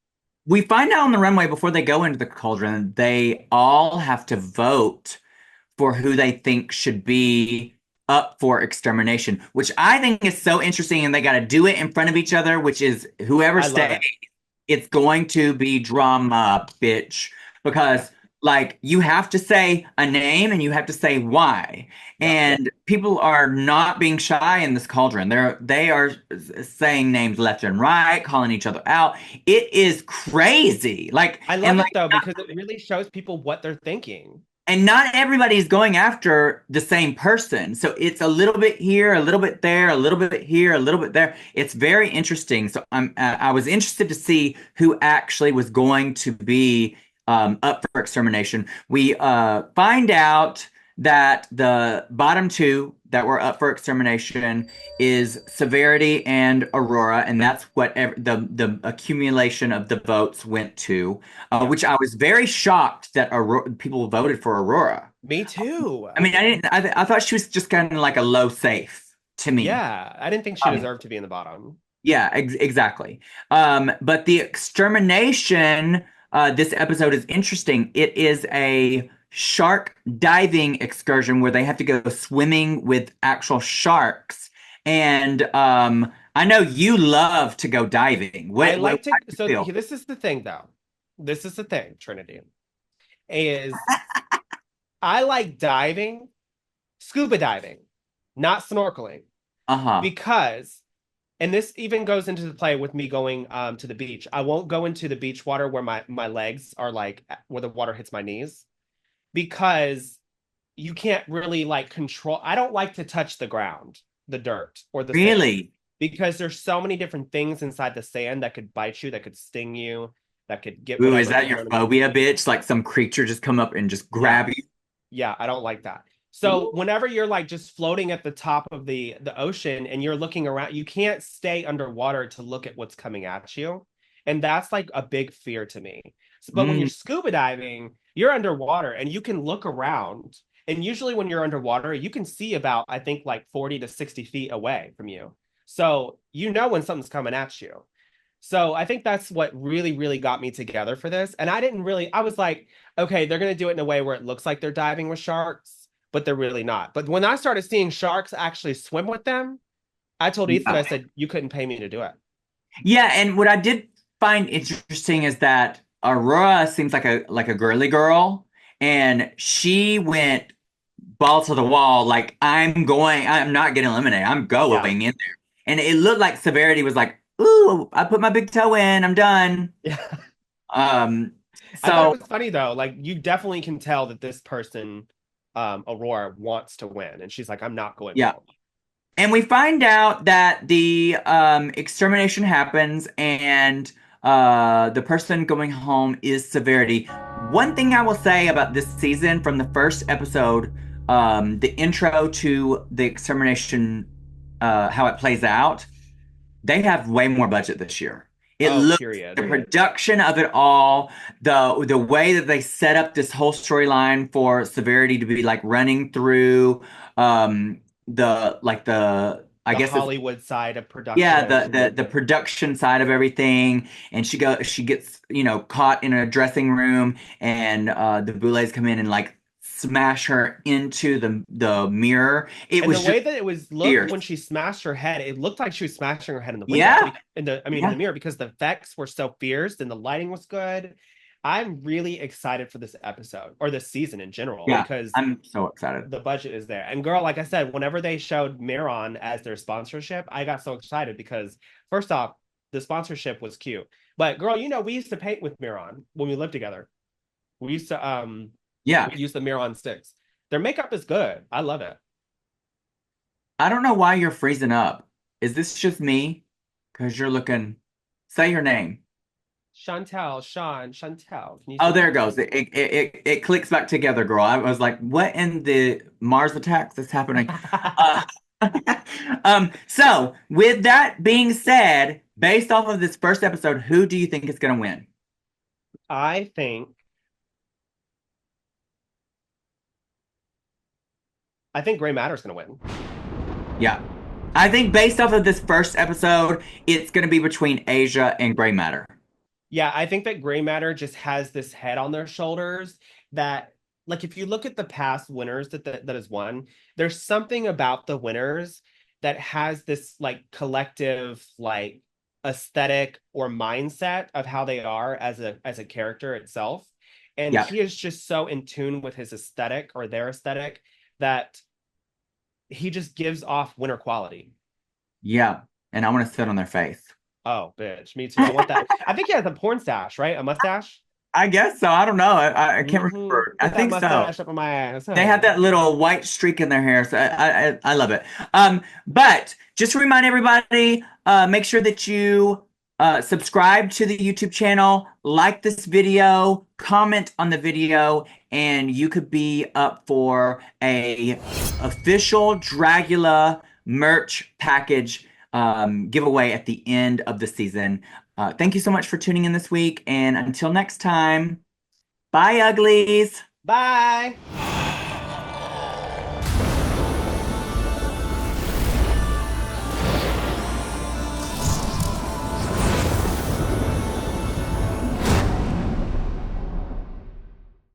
we find out on the runway before they go into the cauldron, they all have to vote for who they think should be up for extermination, which I think is so interesting. And they got to do it in front of each other, which is whoever I love stays, it. it's going to be drama, bitch. Yeah, Because like you have to say a name and you have to say why. yeah. And people are not being shy in this cauldron. They are saying names left and right, calling each other out. It is crazy. Like I and love it like though because it really shows people what they're thinking. and not everybody's going after the same person. So it's a little bit here, a little bit there, a little bit here, a little bit there. It's very interesting. So I was interested to see who actually was going to be up for extermination. We find out that the bottom two that were up for extermination is Severity and Aurora, and that's what the accumulation of the votes went to, Yeah, which I was very shocked that people voted for Aurora. me too. I mean, I didn't. I thought she was just kind of like a low safe to me. Yeah, I didn't think she Um, deserved to be in the bottom. yeah, exactly. But the extermination, this episode is interesting. It is a shark diving excursion where they have to go swimming with actual sharks. And I know you love to go diving. I How like to, do you so feel? this is the thing though. This is the thing, Trinity, is I like diving, scuba diving, not snorkeling, Uh-huh. because, and this even goes into the play with me going to the beach. I won't go into the beach water where my legs are like where the water hits my knees because you can't really like control. I don't like to touch the ground, the dirt or the sand Really? because there's so many different things inside the sand that could bite you, that could sting you, that could get Ooh, is whatever that you your want to. phobia, bitch? Like some creature just come up and just Yeah. grab you? Yeah, I don't like that. So Ooh. whenever you're like just floating at the top of the ocean and you're looking around, you can't stay underwater to look at what's coming at you. And that's like a big fear to me. But when you're Mm, scuba diving, you're underwater and you can look around. And usually when you're underwater, you can see about, I think, like 40 to 60 feet away from you. So you know when something's coming at you. So I think that's what really, really got me together for this. And I didn't really, I was like, okay, they're going to do it in a way where it looks like they're diving with sharks, but they're really not. But when I started seeing sharks actually swim with them, I told Ethan, yeah. I said, you couldn't pay me to do it. Yeah, and what I did find interesting is that Aurora seems like a girly girl, and she went ball to the wall, like I'm not getting eliminated. I'm Yeah. going in there. And it looked like Severity was like, ooh, I put my big toe in, I'm done. Yeah. Um, I thought it so was funny though. Like you definitely can tell that this person, Aurora, wants to win. And she's like, I'm not going yeah. home. And we find out that the extermination happens and the person going home is Severity. One thing I will say about this season from the first episode, the intro to the extermination, how it plays out, they have way more budget this year. It Oh, looks the period. production of it all, the way that they set up this whole storyline for Severity to be like running through. the I The guess it's Hollywood side of yeah, production. the production side of everything, and she gets, caught in a dressing room, and the Boulets come in and like smash her into the mirror. It And the was just way that it was looked fierce. when she smashed her head, it looked like she was smashing her head in the window, Yeah, in the yeah, mirror, because the effects were so fierce and the lighting was good. I'm really excited for this episode or this season in general yeah. because I'm so excited. the budget is there. And girl, like I said, whenever they showed Miron as their sponsorship, I got so excited because first off, the sponsorship was cute. But girl, we used to paint with Miron when we lived together. We used to Yeah, we used the Miron sticks. Their makeup is good. I love it. I don't know why you're freezing up. Is this just me? Because you're looking. Say your name. Chantel. Can you Oh, say there it that? goes. It clicks back together, girl. I was like, what in the Mars attacks is happening? Uh, so with that being said, based off of this first episode, who do you think is going to win? I think I think Gray Matter's gonna win. Yeah. I think based off of this first episode, it's going to be between Asia and Gray Matter. Yeah, I think that Gray Matter just has this head on their shoulders that, like, if you look at the past winners that has won, there's something about the winners that has this like collective like aesthetic or mindset of how they are as a character itself. And Yeah. he is just so in tune with his aesthetic or their aesthetic that he just gives off winner quality. Yeah. And I want to sit on their face. Oh, bitch, me too. I want that. I think he has a porn stash, right? A mustache. I guess so. I don't know. I can't remember. I Put that think so. mustache up on my ass, They have honey. that little white streak in their hair, so I love it. But just to remind everybody, make sure that you subscribe to the YouTube channel, like this video, comment on the video, and you could be up for a official Dragula merch package giveaway at the end of the season. Thank you so much for tuning in this week, and until next time, bye, uglies. Bye.